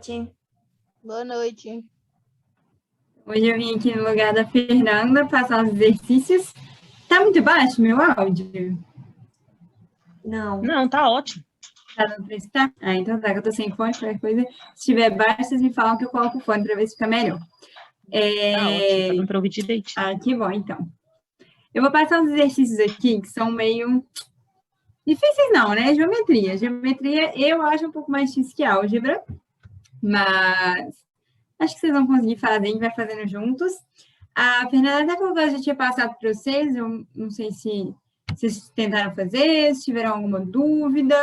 Sim. Boa noite. Hoje eu vim aqui no lugar da Fernanda passar os exercícios. Tá muito baixo meu áudio? Não, tá ótimo. Tá dando pra escutar? Ah, então tá, que eu tô sem fone, qualquer coisa. Se tiver baixo, vocês me falam que eu coloco o fone pra ver se fica melhor. Tá ótimo, tá dando pra ouvir direito. Ah, que bom, então. Eu vou passar uns exercícios aqui que são meio difíceis não, né? Geometria. Geometria eu acho um pouco mais difícil que álgebra, mas acho que vocês vão conseguir fazer, a gente vai fazendo juntos. A Fernanda até falou que eu já tinha passado para vocês, eu não sei se vocês tentaram fazer, se tiveram alguma dúvida,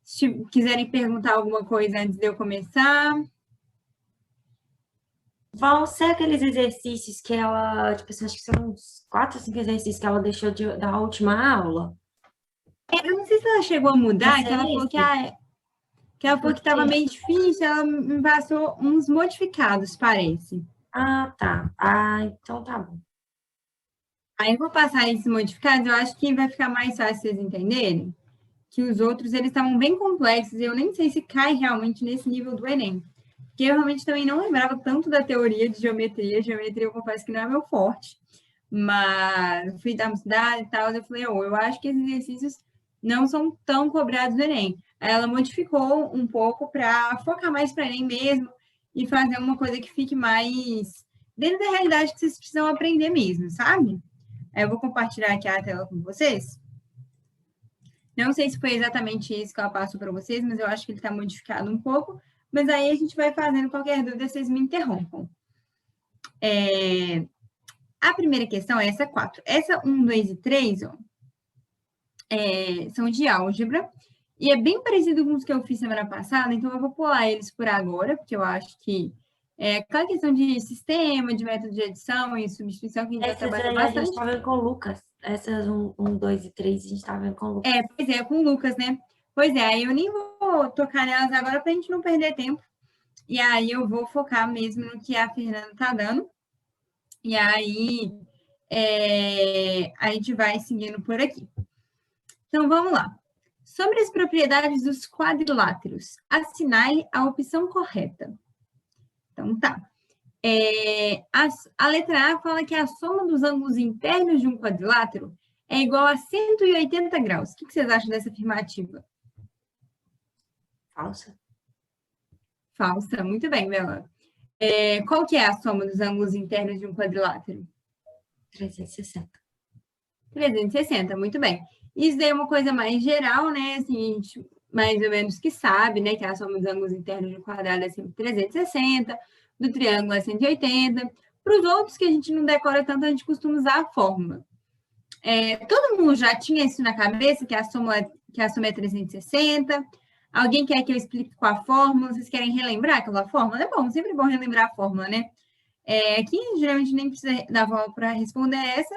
se quiserem perguntar alguma coisa antes de eu começar. Vão ser aqueles exercícios que ela, tipo assim, acho que são uns 4 ou 5 exercícios que ela deixou da última aula. Eu não sei se ela chegou a mudar, que ela falou que ela falou que estava meio difícil, ela me passou uns modificados, parece. Ah, tá. Ah, então tá bom. Aí eu vou passar esses modificados, eu acho que vai ficar mais fácil vocês entenderem, que os outros, eles estavam bem complexos, e eu nem sei se cai realmente nesse nível do Enem. Porque eu realmente também não lembrava tanto da teoria de geometria. Geometria, eu confesso que não é meu forte. Mas fui dar uma estudada e tal, eu falei, eu acho que esses exercícios não são tão cobrados no Enem. Aí ela modificou um pouco para focar mais para Enem mesmo e fazer uma coisa que fique mais dentro da realidade que vocês precisam aprender mesmo, sabe? Aí eu vou compartilhar aqui a tela com vocês. Não sei se foi exatamente isso que ela passou para vocês, mas eu acho que ele está modificado um pouco. Mas aí a gente vai fazendo qualquer dúvida, vocês me interrompam. A primeira questão é essa 4. Essa 1, 2 e 3 ó, são de álgebra. E é bem parecido com os que eu fiz semana passada, então eu vou pular eles por agora, porque eu acho que é aquela questão de sistema, de método de adição e substituição que a gente já trabalhou bastante. A gente tá vendo com o Lucas. Essas 1, 2 e 3 a gente tá vendo com o Lucas. Pois é, com o Lucas, né? Pois é, aí eu nem vou tocar nelas agora para a gente não perder tempo. E aí eu vou focar mesmo no que a Fernanda tá dando. E aí a gente vai seguindo por aqui. Então, vamos lá. Sobre as propriedades dos quadriláteros, assinale a opção correta. Então, tá. A letra A fala que a soma dos ângulos internos de um quadrilátero é igual a 180 graus. O que vocês acham dessa afirmativa? Falsa. Falsa, muito bem, Bela. Qual que é a soma dos ângulos internos de um quadrilátero? 360. 360, muito bem. Isso daí é uma coisa mais geral, né? Assim, a gente mais ou menos que sabe, né? Que a soma dos ângulos internos de um quadrado é sempre 360, do triângulo é 180. Para os outros que a gente não decora tanto, a gente costuma usar a fórmula. Todo mundo já tinha isso na cabeça, que a soma é 360. Alguém quer que eu explique com a fórmula? Vocês querem relembrar aquela fórmula? É bom, sempre bom relembrar a fórmula, né? Aqui, geralmente, nem precisa dar fórmula para responder essa,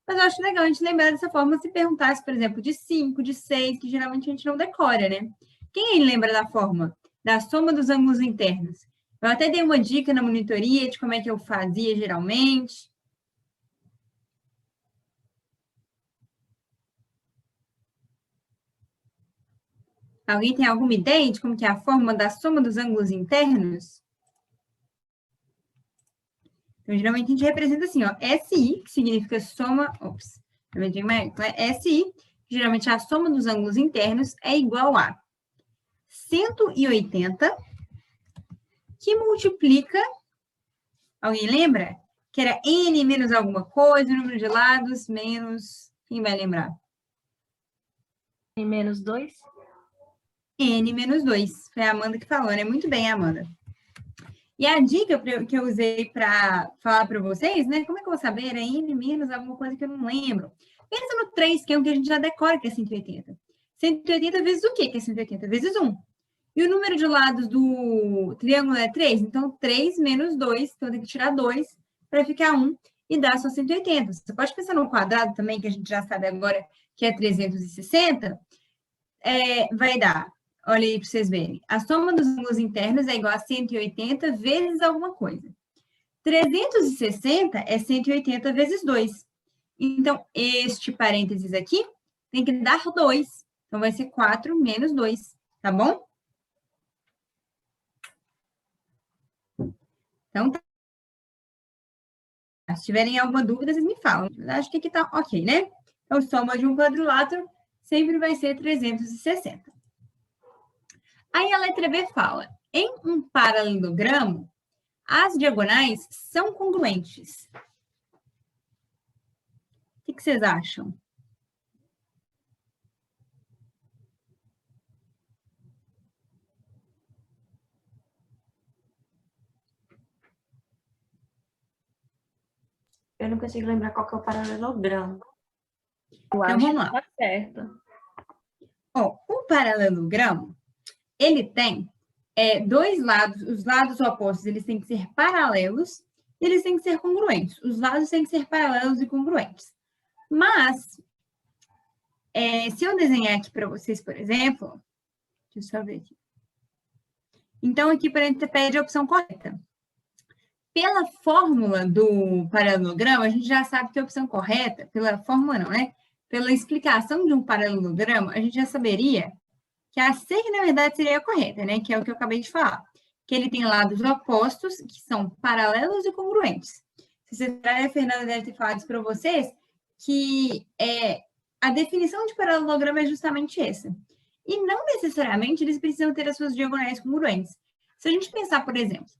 mas eu acho legal a gente lembrar dessa fórmula se perguntasse, por exemplo, de 5, de 6, que geralmente a gente não decora, né? Quem aí lembra da fórmula? Da soma dos ângulos internos? Eu até dei uma dica na monitoria de como é que eu fazia geralmente. Alguém tem alguma ideia de como que é a fórmula da soma dos ângulos internos? Então, geralmente a gente representa assim, ó, SI, que significa soma, SI, que geralmente a soma dos ângulos internos é igual a 180, que multiplica, alguém lembra? Que era N menos alguma coisa, o número de lados menos, quem vai lembrar? N menos 2? N menos 2, foi a Amanda que falou, né? Muito bem, Amanda. E a dica que eu usei para falar para vocês, né? Como é que eu vou saber? Era N menos alguma coisa que eu não lembro. Pensa no 3, que é o que a gente já decora, que é 180. 180 vezes o quê? Que é 180 vezes 1. E o número de lados do triângulo é 3, então 3 menos 2, então tem que tirar 2 para ficar 1 e dar só 180. Você pode pensar no quadrado também, que a gente já sabe agora que é 360, vai dar, olha aí para vocês verem, a soma dos ângulos internos é igual a 180 vezes alguma coisa. 360 é 180 vezes 2. Então, este parênteses aqui tem que dar 2. Então, vai ser 4 menos 2, tá bom? Então, tá. Se tiverem alguma dúvida, vocês me falam. Acho que aqui tá ok, né? Então, soma de um quadrilátero sempre vai ser 360. Aí a letra B fala, em um paralelogramo, as diagonais são congruentes. O que vocês acham? Eu não consigo lembrar qual que é o paralelogramo. Eu acho vamos lá. que tá certo. Ó, o paralelogramo, ele tem dois lados, os lados opostos, eles têm que ser paralelos e eles têm que ser congruentes. Os lados têm que ser paralelos e congruentes. Mas, se eu desenhar aqui para vocês, por exemplo, deixa eu só ver aqui. Então, aqui para a gente pede a opção correta. Pela fórmula do paralelogramo, a gente já sabe que a opção correta, pela fórmula não, né? Pela explicação de um paralelogramo, a gente já saberia que a C, que na verdade seria a correta, né? Que é o que eu acabei de falar. Que ele tem lados opostos, que são paralelos e congruentes. Se vocês lembrarem, a Fernanda deve ter falado isso para vocês, que a definição de paralelogramo é justamente essa. E não necessariamente eles precisam ter as suas diagonais congruentes. Se a gente pensar, por exemplo,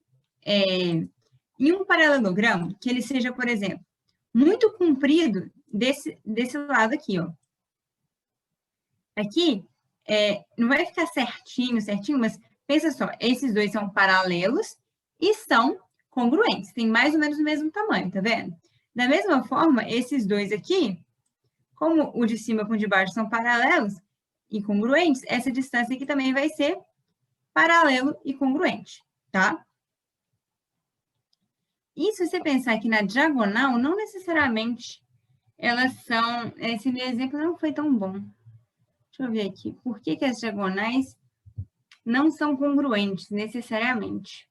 em um paralelogramo, que ele seja, por exemplo, muito comprido desse lado aqui, ó. Aqui, não vai ficar certinho, mas pensa só, esses dois são paralelos e são congruentes, tem mais ou menos o mesmo tamanho, tá vendo? Da mesma forma, esses dois aqui, como o de cima com o de baixo são paralelos e congruentes, essa distância aqui também vai ser paralelo e congruente, tá? E se você pensar aqui na diagonal, não necessariamente elas são... Esse meu exemplo não foi tão bom. Deixa eu ver aqui. Por que as diagonais não são congruentes necessariamente?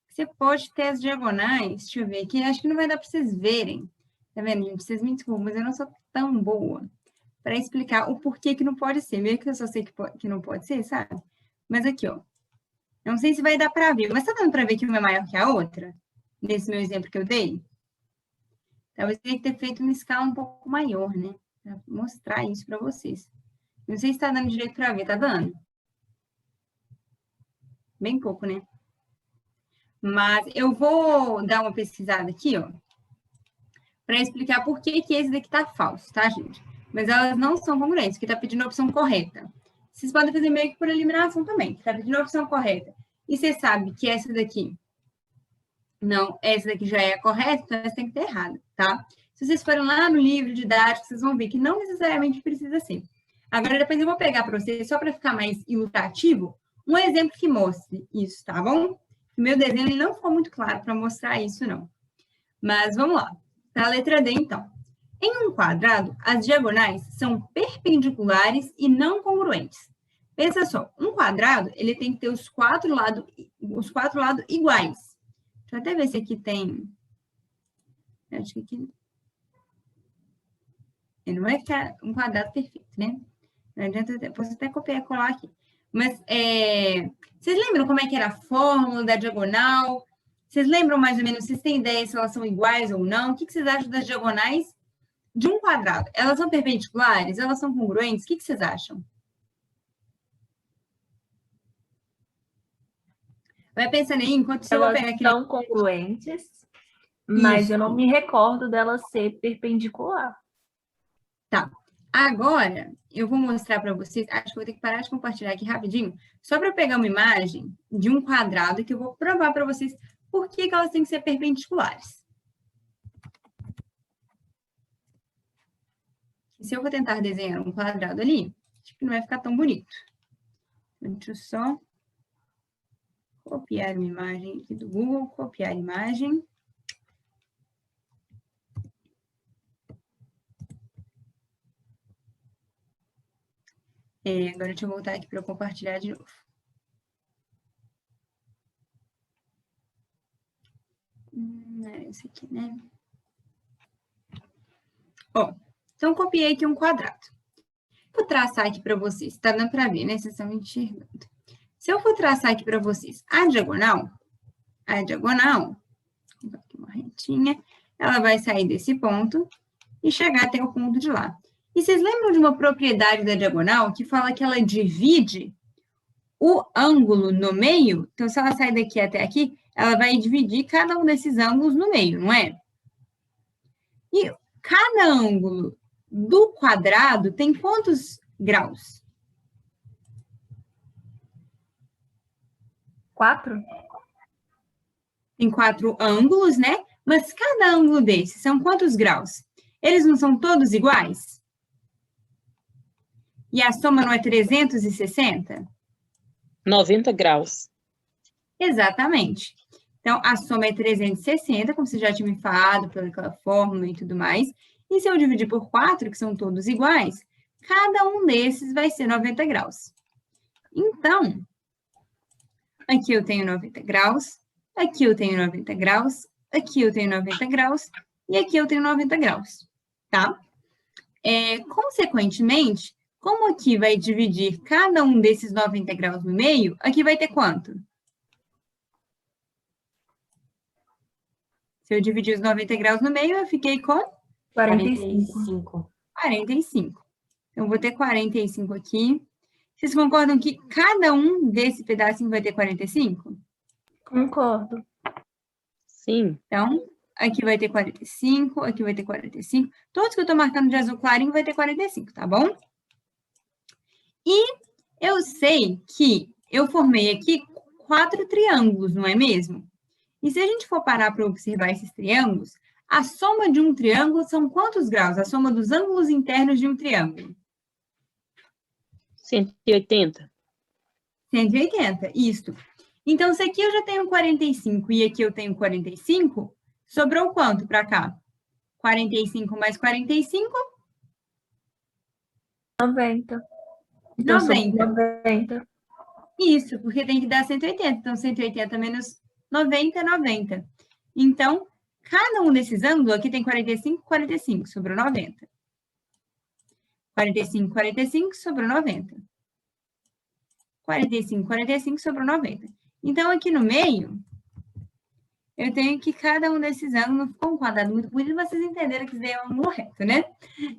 Você pode ter as diagonais... Deixa eu ver aqui. Acho que não vai dar para vocês verem. Tá vendo, gente? Vocês me desculpem, mas eu não sou tão boa para explicar o porquê que não pode ser. Meio que eu só sei que não pode ser, sabe? Mas aqui, ó. Não sei se vai dar para ver, mas tá dando para ver que uma é maior que a outra? Nesse meu exemplo que eu dei? Talvez tenha que ter feito uma escala um pouco maior, né? Para mostrar isso para vocês. Não sei se está dando direito para ver, tá dando? Bem pouco, né? Mas eu vou dar uma pesquisada aqui, ó, para explicar por que esse daqui tá falso, tá, gente? Mas elas não são congruentes, porque tá pedindo a opção correta. Vocês podem fazer meio que por eliminação também, que tá pedindo a opção correta. E você sabe que essa daqui, não, essa daqui já é a correta, então essa tem que ter errada, tá? Se vocês forem lá no livro didático, vocês vão ver que não necessariamente precisa ser. Agora, depois eu vou pegar para vocês, só para ficar mais ilustrativo, um exemplo que mostre isso, tá bom? O meu desenho ele não ficou muito claro para mostrar isso, não. Mas vamos lá. Para a letra D, então. Em um quadrado, as diagonais são perpendiculares e não congruentes. Pensa só, um quadrado, ele tem que ter os quatro lados iguais. Deixa eu até ver se aqui tem... Acho que aqui... Ele não vai ficar um quadrado perfeito, né? Não adianta, posso até copiar e colar aqui. Mas, vocês lembram como é que era a fórmula da diagonal? Vocês lembram mais ou menos, vocês têm ideia se elas são iguais ou não? O que vocês acham das diagonais de um quadrado? Elas são perpendiculares? Elas são congruentes? O que vocês acham? Vai pensando aí, enquanto você vai pegar aqui. Elas são congruentes, mas eu não me recordo dela ser perpendicular. Tá. Agora, eu vou mostrar para vocês, acho que eu vou ter que parar de compartilhar aqui rapidinho, só para pegar uma imagem de um quadrado que eu vou provar para vocês por que elas têm que ser perpendiculares. Se eu vou tentar desenhar um quadrado ali, acho que não vai ficar tão bonito. Deixa eu só copiar uma imagem aqui do Google, copiar a imagem. Agora deixa eu voltar aqui para eu compartilhar de novo. É esse aqui, né? Ó, então copiei aqui um quadrado. Vou traçar aqui para vocês, tá dando para ver, né? Vocês estão enxergando. Se eu for traçar aqui para vocês a diagonal, a diagonal, vou aqui uma retinha, ela vai sair desse ponto e chegar até o ponto de lá. E vocês lembram de uma propriedade da diagonal que fala que ela divide o ângulo no meio? Então, se ela sair daqui até aqui, ela vai dividir cada um desses ângulos no meio, não é? E cada ângulo do quadrado tem quantos graus? 4? Tem 4 ângulos, né? Mas cada ângulo desses são quantos graus? Eles não são todos iguais? E a soma não é 360? 90 graus. Exatamente. Então, a soma é 360, como você já tinha me falado, pela fórmula e tudo mais. E se eu dividir por 4, que são todos iguais, cada um desses vai ser 90 graus. Então, aqui eu tenho 90 graus, aqui eu tenho 90 graus, aqui eu tenho 90 graus e aqui eu tenho 90 graus, tá? Consequentemente, como aqui vai dividir cada um desses 90 graus no meio, aqui vai ter quanto? Se eu dividir os 90 graus no meio, eu fiquei com 45. 45. Então, eu vou ter 45 aqui. Vocês concordam que cada um desse pedacinho vai ter 45? Concordo. Sim. Então, aqui vai ter 45, aqui vai ter 45. Todos que eu estou marcando de azul clarinho vai ter 45, tá bom? E eu sei que eu formei aqui 4 triângulos, não é mesmo? E se a gente for parar para observar esses triângulos, a soma de um triângulo são quantos graus? A soma dos ângulos internos de um triângulo? 180. 180, isso. Então, se aqui eu já tenho 45 e aqui eu tenho 45, sobrou quanto para cá? 45 mais 45? 90. Então, 90. 90. Isso, porque tem que dar 180. Então, 180 menos 90 é 90. Então, cada um desses ângulos, aqui tem 45, 45, sobrou 90. 45, 45, sobrou 90. 45, 45, sobrou 90. Então, aqui no meio, eu tenho que cada um desses ângulos ficou um quadrado muito bonito, vocês entenderam que isso daí é um ângulo reto, né?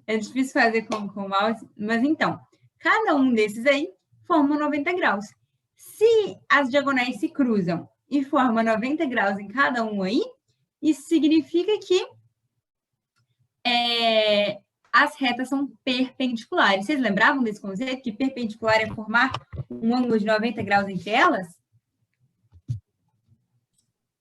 É difícil fazer com o mouse, mas então, cada um desses aí forma 90 graus. Se as diagonais se cruzam e formam 90 graus em cada um aí, isso significa que as retas são perpendiculares. Vocês lembravam desse conceito? Que perpendicular é formar um ângulo de 90 graus entre elas?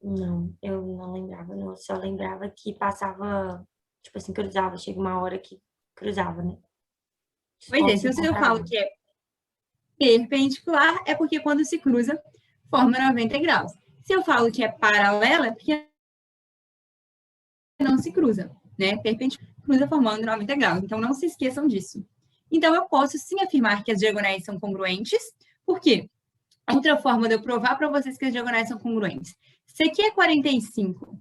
Não, eu não lembrava, não. Eu só lembrava que passava, tipo assim, cruzava. Chega uma hora que cruzava, né? Pois é, se eu falo que é perpendicular, é porque quando se cruza, forma 90 graus. Se eu falo que é paralela, é porque não se cruza, né? Perpendicular, cruza formando 90 graus. Então, não se esqueçam disso. Então, eu posso sim afirmar que as diagonais são congruentes. Por quê? Outra forma de eu provar para vocês que as diagonais são congruentes. Se aqui é 45,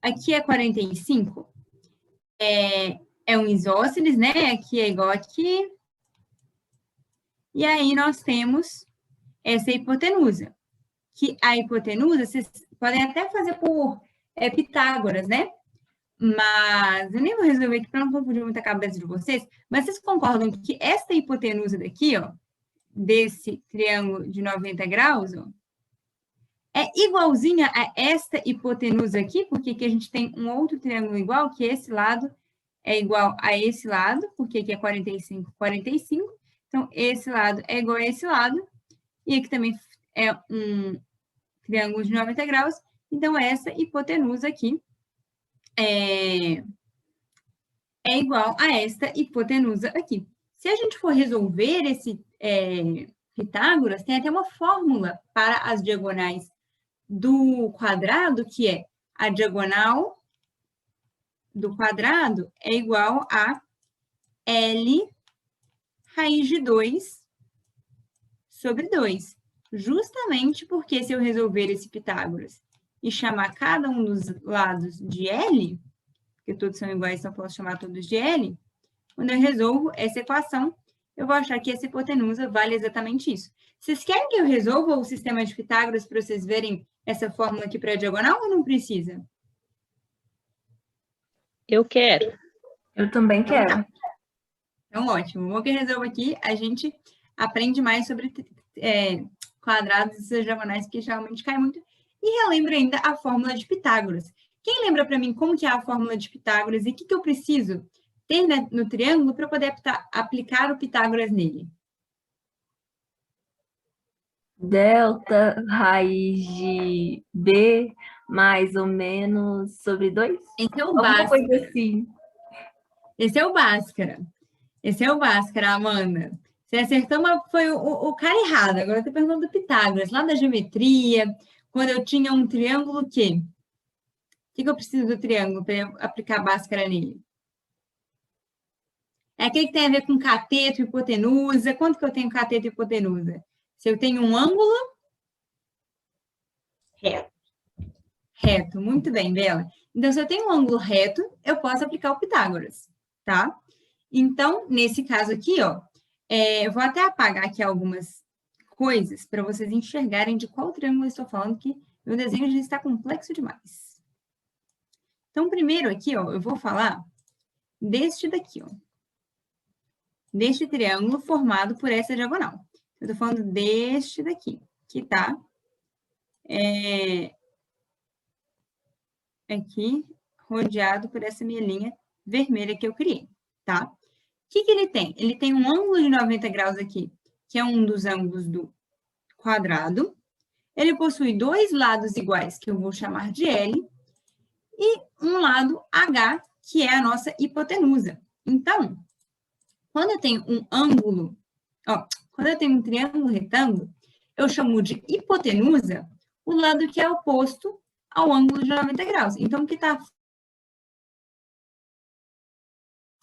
aqui é 45, é um isósceles, né? Aqui é igual aqui. E aí, nós temos essa hipotenusa. Que a hipotenusa, vocês podem até fazer por Pitágoras, né? Mas eu nem vou resolver aqui para não confundir muito a cabeça de vocês. Mas vocês concordam que esta hipotenusa daqui, ó, desse triângulo de 90 graus, ó, é igualzinha a esta hipotenusa aqui, porque aqui a gente tem um outro triângulo igual, que esse lado é igual a esse lado, porque aqui é 45, 45. Então, esse lado é igual a esse lado. E aqui também é um triângulo de 90 graus. Então, essa hipotenusa aqui é igual a esta hipotenusa aqui. Se a gente for resolver esse Pitágoras, tem até uma fórmula para as diagonais do quadrado, que é a diagonal do quadrado é igual a L raiz de 2 sobre 2. Justamente porque se eu resolver esse Pitágoras e chamar cada um dos lados de L, porque todos são iguais, então eu posso chamar todos de L, quando eu resolvo essa equação, eu vou achar que essa hipotenusa vale exatamente isso. Vocês querem que eu resolva o sistema de Pitágoras para vocês verem essa fórmula aqui para a diagonal ou não precisa? Eu quero. Eu também quero. Então, ótimo. Vou que eu resolvo aqui, a gente aprende mais sobre quadrados e diagonais, que geralmente cai muito. E relembra ainda a fórmula de Pitágoras. Quem lembra para mim como que é a fórmula de Pitágoras e o que eu preciso ter no triângulo para poder aplicar o Pitágoras nele? Delta raiz de B mais ou menos sobre 2? Esse é o Alguma Bhaskara. coisa assim. Esse é o Bhaskara. Esse é o Bhaskara, Amanda. Você acertou, mas foi o cara errado. Agora eu estou perguntando do Pitágoras, lá da geometria, quando eu tinha um triângulo, o quê? O que eu preciso do triângulo para eu aplicar Bhaskara nele? É aquele que tem a ver com cateto e hipotenusa. Quanto que eu tenho cateto e hipotenusa? Se eu tenho um ângulo Reto. reto. Muito bem, Bela. Então, se eu tenho um ângulo reto, eu posso aplicar o Pitágoras, tá? Então, nesse caso aqui, ó, eu vou até apagar aqui algumas coisas para vocês enxergarem de qual triângulo eu estou falando, que meu desenho já está complexo demais. Então, primeiro aqui, ó, eu vou falar deste daqui, ó. Deste triângulo formado por essa diagonal. Eu estou falando deste daqui, que está aqui rodeado por essa minha linha vermelha que eu criei, tá? O que ele tem? Ele tem um ângulo de 90 graus aqui, que é um dos ângulos do quadrado. Ele possui dois lados iguais, que eu vou chamar de L, e um lado H, que é a nossa hipotenusa. Então, quando eu tenho um ângulo, quando eu tenho um triângulo retângulo, eu chamo de hipotenusa o lado que é oposto ao ângulo de 90 graus. Então, o que está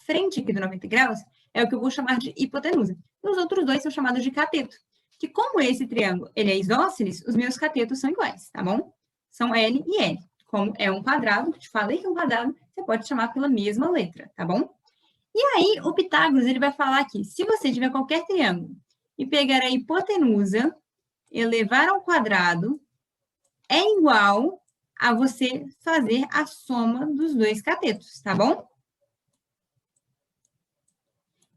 frente aqui do 90 graus é o que eu vou chamar de hipotenusa. E os outros dois são chamados de cateto. Que como esse triângulo ele é isósceles, os meus catetos são iguais, tá bom? São L e L. Como é um quadrado, te falei que é um quadrado, você pode chamar pela mesma letra, tá bom? E aí, o Pitágoras, ele vai falar aqui, se você tiver qualquer triângulo e pegar a hipotenusa, elevar ao quadrado, é igual a você fazer a soma dos dois catetos, tá bom?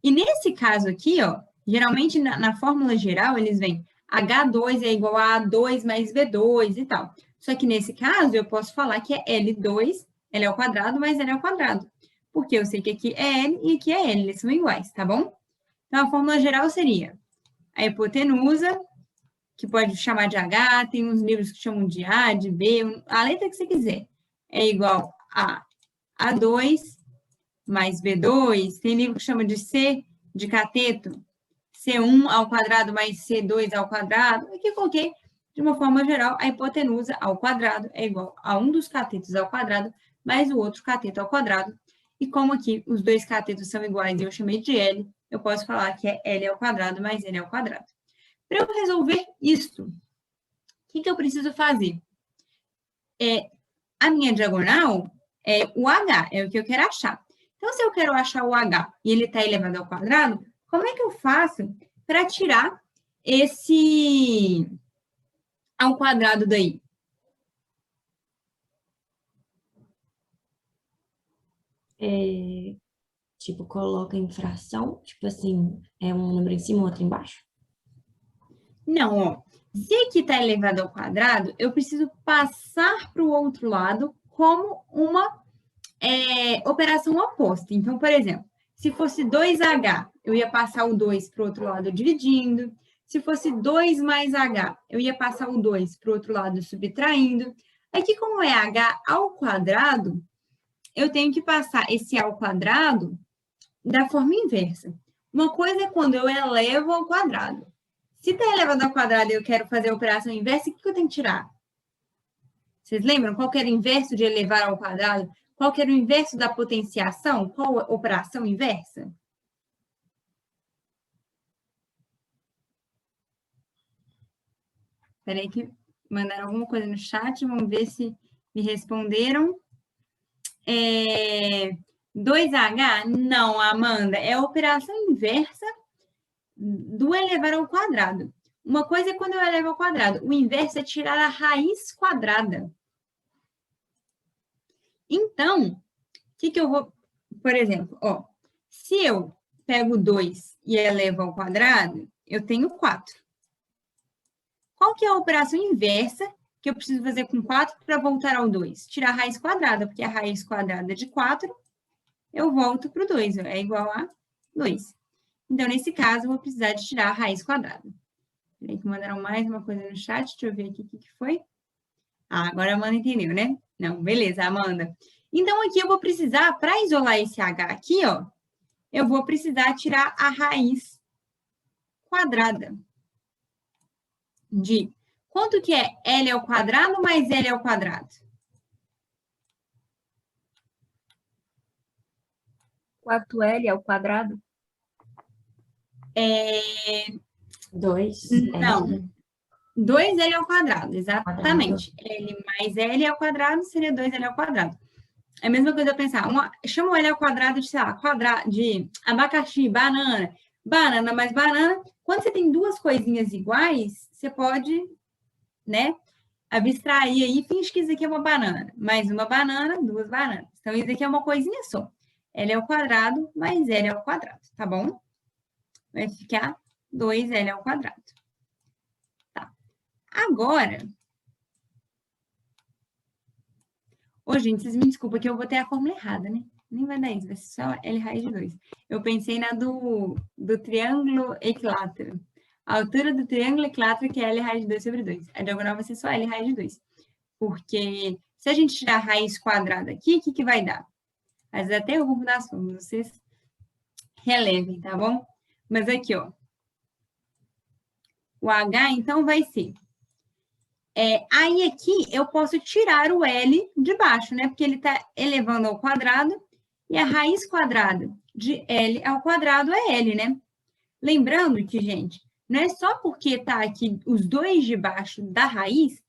E nesse caso aqui, ó, geralmente na fórmula geral, eles vêm H2 é igual a A2 mais B2 e tal. Só que nesse caso, eu posso falar que é L2, L ao quadrado mais L ao quadrado. Porque eu sei que aqui é L e aqui é L, eles são iguais, tá bom? Então, a fórmula geral seria a hipotenusa, que pode chamar de H, tem uns livros que chamam de A, de B, a letra que você quiser, é igual a A2 mais B2, tem livro que chama de C, de cateto, C1 ao quadrado mais C2 ao quadrado. Aqui eu coloquei, de uma forma geral, a hipotenusa ao quadrado é igual a um dos catetos ao quadrado mais o outro cateto ao quadrado. E como aqui os dois catetos são iguais e eu chamei de L, eu posso falar que é L ao quadrado mais L ao quadrado. Para eu resolver isso, o que eu preciso fazer? A minha diagonal é o H, é o que eu quero achar. Então, se eu quero achar o H e ele está elevado ao quadrado, como é que eu faço para tirar esse ao quadrado daí? Tipo, coloca em fração, tipo assim, é um número em cima, outro embaixo? Não, ó. Se aqui está elevado ao quadrado, eu preciso passar para o outro lado como uma operação oposta. Então, por exemplo, se fosse 2H, eu ia passar o 2 para o outro lado dividindo. Se fosse 2 mais H, eu ia passar o 2 para o outro lado subtraindo. Aqui, como é H ao quadrado, eu tenho que passar esse ao quadrado da forma inversa. Uma coisa é quando eu elevo ao quadrado. Se está elevado ao quadrado e eu quero fazer a operação inversa, o que eu tenho que tirar? Vocês lembram qual que era o inverso de elevar ao quadrado? Qual que era o inverso da potenciação? Qual a operação inversa? Espera aí que mandaram alguma coisa no chat, vamos ver se me responderam. 2H? Não, Amanda, é a operação inversa do elevar ao quadrado. Uma coisa é quando eu elevo ao quadrado. O inverso é tirar a raiz quadrada. Então, o que eu vou... Por exemplo, ó, se eu pego 2 e elevo ao quadrado, eu tenho 4. Qual que é a operação inversa que eu preciso fazer com 4 para voltar ao 2? Tirar a raiz quadrada, porque a raiz quadrada de 4, eu volto para o 2, é igual a 2. Então, nesse caso, eu vou precisar de tirar a raiz quadrada. Peraí que mandaram mais uma coisa no chat, deixa eu ver aqui o que foi. Ah, agora a Amanda entendeu, né? Não, beleza, Amanda. Então, aqui eu vou precisar, para isolar esse H aqui, ó, eu vou precisar tirar a raiz quadrada de... Quanto que é L ao quadrado mais L ao quadrado? 4L ao quadrado? 2. Não. 2L ao quadrado, exatamente. L mais L ao quadrado seria 2L ao quadrado. É a mesma coisa eu pensar, chama o L ao quadrado de, sei lá, de abacaxi, banana, banana mais banana. Quando você tem duas coisinhas iguais, você pode, né, abstrair aí e finge que isso aqui é uma banana. Mais uma banana, duas bananas. Então, isso aqui é uma coisinha só. L ao quadrado mais L ao quadrado, tá bom? Vai ficar 2L ao quadrado. Tá. Agora... Ô, gente, vocês me desculpem que eu botei a fórmula errada, né? Nem vai dar isso, vai ser só L raiz de 2. Eu pensei na do triângulo equilátero. A altura do triângulo equilátero que é L raiz de 2 sobre 2. A diagonal vai ser só L raiz de 2. Porque se a gente tirar a raiz quadrada aqui, o que vai dar? Às vezes até eu vou mudar as fórmulas, vocês relevem, tá bom? Mas aqui, ó. O H, então, vai ser... aí aqui eu posso tirar o L de baixo, né? Porque ele está elevando ao quadrado e a raiz quadrada de L ao quadrado é L, né? Lembrando que, gente, não é só porque está aqui os dois de baixo da raiz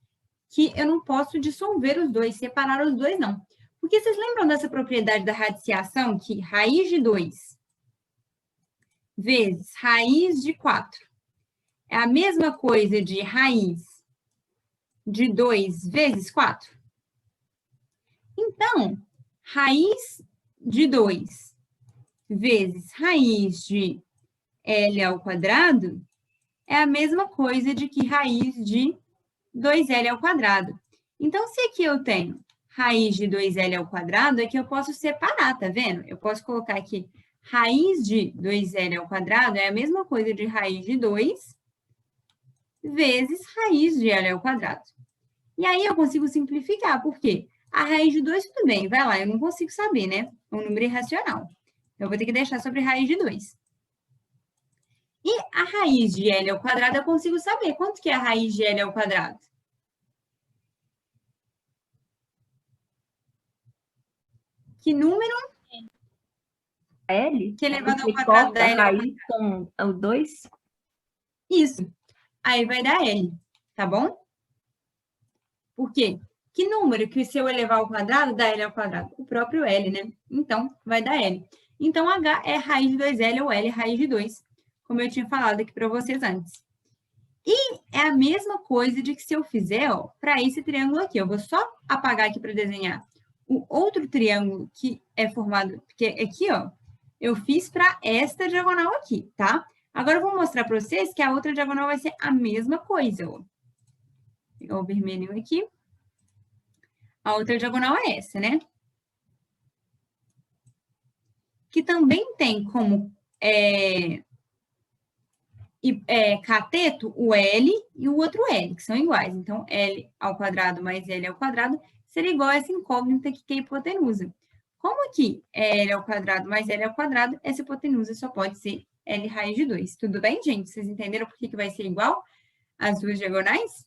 que eu não posso dissolver os dois, separar os dois, não. Porque vocês lembram dessa propriedade da radiciação que raiz de 2 vezes raiz de 4 é a mesma coisa de raiz de 2 vezes 4? Então, raiz de 2 vezes raiz de L ao quadrado é a mesma coisa de que raiz de 2L ao quadrado. Então, se aqui eu tenho raiz de 2L ao quadrado, aqui eu posso separar, tá vendo? Eu posso colocar aqui raiz de 2L ao quadrado é a mesma coisa de raiz de 2 vezes raiz de L ao quadrado. E aí eu consigo simplificar, porque a raiz de 2, tudo bem, vai lá, eu não consigo saber, né? É um número irracional. Eu vou ter que deixar sobre raiz de 2. E a raiz de L ao quadrado eu consigo saber. Quanto que é a raiz de L ao quadrado? Que número? L? Que elevado ao Você quadrado corta da a L ao raiz com o 2? Isso. Aí vai dar L, tá bom? Por quê? Que número que se eu elevar ao quadrado dá L ao quadrado? O próprio L, né? Então, vai dar L. Então, H é raiz de 2L ou L é raiz de 2, como eu tinha falado aqui para vocês antes. E é a mesma coisa de que se eu fizer, ó, para esse triângulo aqui. Eu vou só apagar aqui para desenhar o outro triângulo que é formado, porque aqui, ó, eu fiz para esta diagonal aqui, tá? Agora eu vou mostrar para vocês que a outra diagonal vai ser a mesma coisa, ó. Vou pegar o vermelhinho aqui. A outra diagonal é essa, né? Que também tem como cateto o L e o outro L, que são iguais. Então, L ao quadrado mais L ao quadrado seria igual a essa incógnita que é a hipotenusa. Como aqui é L ao quadrado mais L ao quadrado, essa hipotenusa só pode ser L raiz de 2. Tudo bem, gente? Vocês entenderam por que vai ser igual as duas diagonais?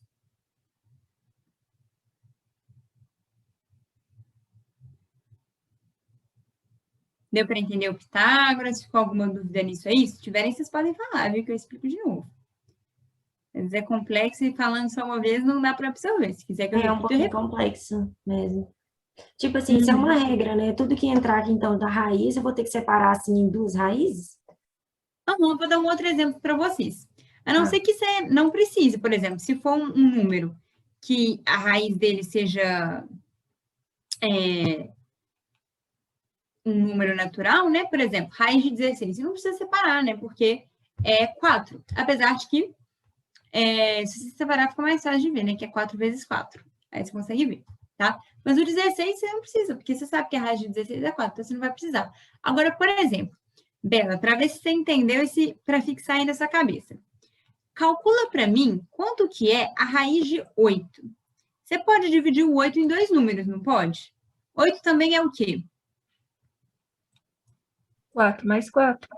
Deu para entender o Pitágoras? Ficou alguma dúvida nisso aí? Se tiverem, vocês podem falar, viu? Que eu explico de novo. Às vezes é complexo e falando só uma vez não dá para absorver. Se quiser que eu É um repita, eu pouquinho repito. complexo mesmo. Tipo assim, isso é uma regra, né? Tudo que entrar aqui, então, da raiz, eu vou ter que separar, assim, em duas raízes? Vou dar um outro exemplo para vocês. A não Tá. ser que você não precise, por exemplo, se for um número que a raiz dele seja um número natural, né? Por exemplo, raiz de 16. Você não precisa separar, né? Porque é 4. Apesar de que, se você separar, fica mais fácil de ver, né? Que é 4 vezes 4. Aí você consegue ver, tá? Mas o 16 você não precisa, porque você sabe que a raiz de 16 é 4, então você não vai precisar. Agora, por exemplo, Bela, para ver se você entendeu para fixar aí na sua cabeça. Calcula para mim quanto que é a raiz de 8. Você pode dividir o 8 em 2 números, não pode? 8 também é o quê? 4 mais 4.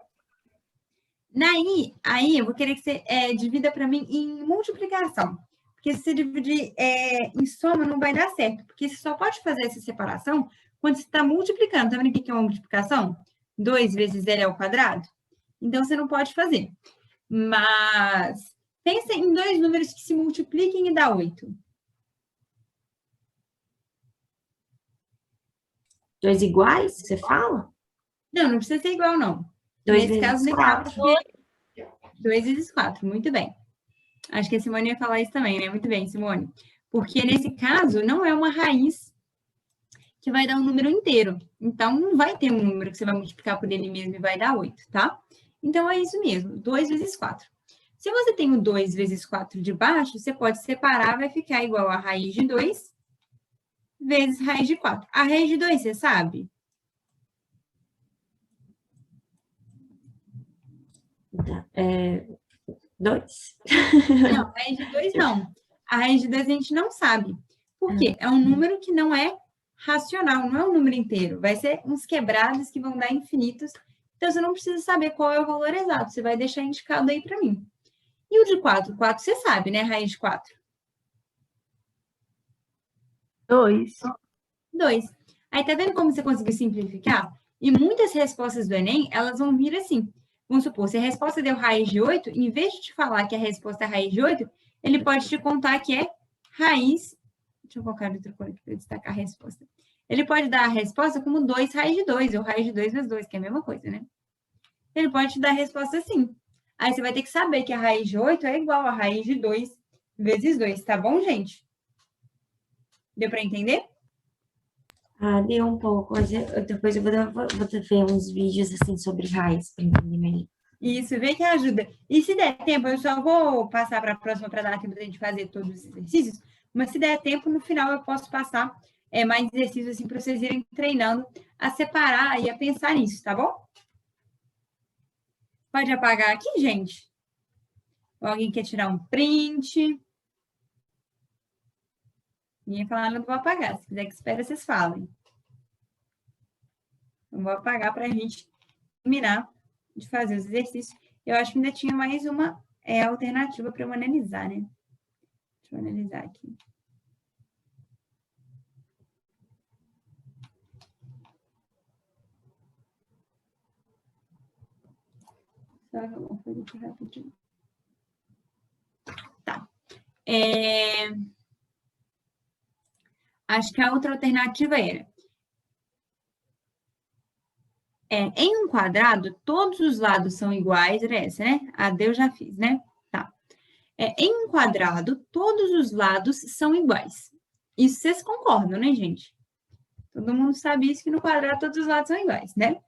Aí eu vou querer que você divida para mim em multiplicação. Porque se você dividir em soma, não vai dar certo. Porque você só pode fazer essa separação quando você está multiplicando. Tá vendo o que é uma multiplicação? 2 vezes zero é ao quadrado? Então, você não pode fazer. Mas pensa em 2 números que se multipliquem e dá 8. 2 iguais, você fala? Não precisa ser igual, não. 2 Nesse caso, vezes nem 4. 2 vezes 4, muito bem. Acho que a Simone ia falar isso também, né? Muito bem, Simone. Porque nesse caso, não é uma raiz que vai dar um número inteiro. Então, não vai ter um número que você vai multiplicar por ele mesmo e vai dar 8, tá? Então, é isso mesmo, 2 vezes 4. Se você tem o 2 vezes 4 de baixo, você pode separar, vai ficar igual a raiz de 2 vezes raiz de 4. A raiz de 2, você sabe? É, 2. Não, a raiz de 2 não. A raiz de 2 a gente não sabe. Por quê? É um número que não é racional, não é um número inteiro. Vai ser uns quebrados que vão dar infinitos. Então, você não precisa saber qual é o valor exato. Você vai deixar indicado aí para mim. E o de 4? 4 você sabe, né? Raiz de 4. 2. 2. Aí, tá vendo como você conseguiu simplificar? E muitas respostas do Enem, elas vão vir assim. Vamos supor, se a resposta deu raiz de 8, em vez de te falar que a resposta é raiz de 8, ele pode te contar que é raiz... Deixa eu colocar outra cor aqui para destacar a resposta. Ele pode dar a resposta como 2 raiz de 2, ou raiz de 2 vezes 2, que é a mesma coisa, né? Ele pode te dar a resposta assim. Aí você vai ter que saber que a raiz de 8 é igual a raiz de 2 vezes 2, tá bom, gente? Deu para entender? Ah, deu um pouco, mas depois eu vou ver uns vídeos assim sobre raiz para entender melhor. Isso, vê que ajuda. E se der tempo, eu só vou passar para a próxima para dar tempo da gente fazer todos os exercícios, mas se der tempo, no final eu posso passar mais exercícios assim para vocês irem treinando a separar e a pensar nisso, tá bom? Pode apagar aqui, gente? Ou alguém quer tirar um print? Ninguém falando, não vou apagar. Se quiser que espere, vocês falem. Não vou apagar para a gente terminar de fazer os exercícios. Eu acho que ainda tinha mais uma alternativa para eu analisar, né? Deixa eu analisar aqui. Só uma coisa aqui rapidinho. Tá. Acho que a outra alternativa era em um quadrado, todos os lados são iguais, era essa, né? A D eu já fiz, né? Tá. Em um quadrado, todos os lados são iguais. Isso vocês concordam, né, gente? Todo mundo sabe isso, que no quadrado todos os lados são iguais, né?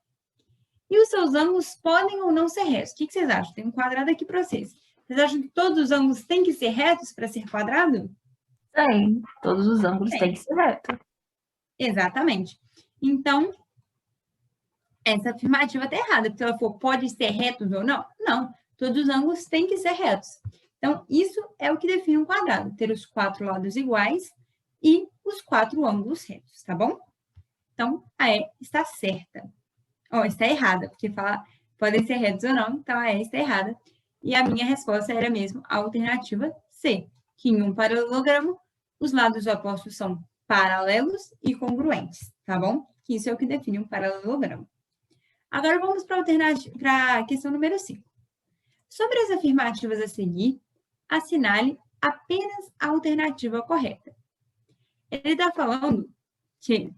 E os seus ângulos podem ou não ser retos. O que vocês acham? Tem um quadrado aqui para vocês. Vocês acham que todos os ângulos têm que ser retos para ser quadrado? Tem. Todos os ângulos têm que ser retos. Exatamente. Então, essa afirmativa está errada, porque ela for pode ser retos ou não? Não, todos os ângulos têm que ser retos. Então, isso é o que define um quadrado, ter os 4 lados iguais e os 4 ângulos retos, tá bom? Então, a E está certa. Está errada, porque fala podem ser retos ou não, então a E está errada. E a minha resposta era mesmo a alternativa C, que em um paralelogramo, os lados opostos são paralelos e congruentes, tá bom? Que isso é o que define um paralelogramo. Agora vamos para a questão número 5. Sobre as afirmativas a seguir, assinale apenas a alternativa correta. Ele está falando que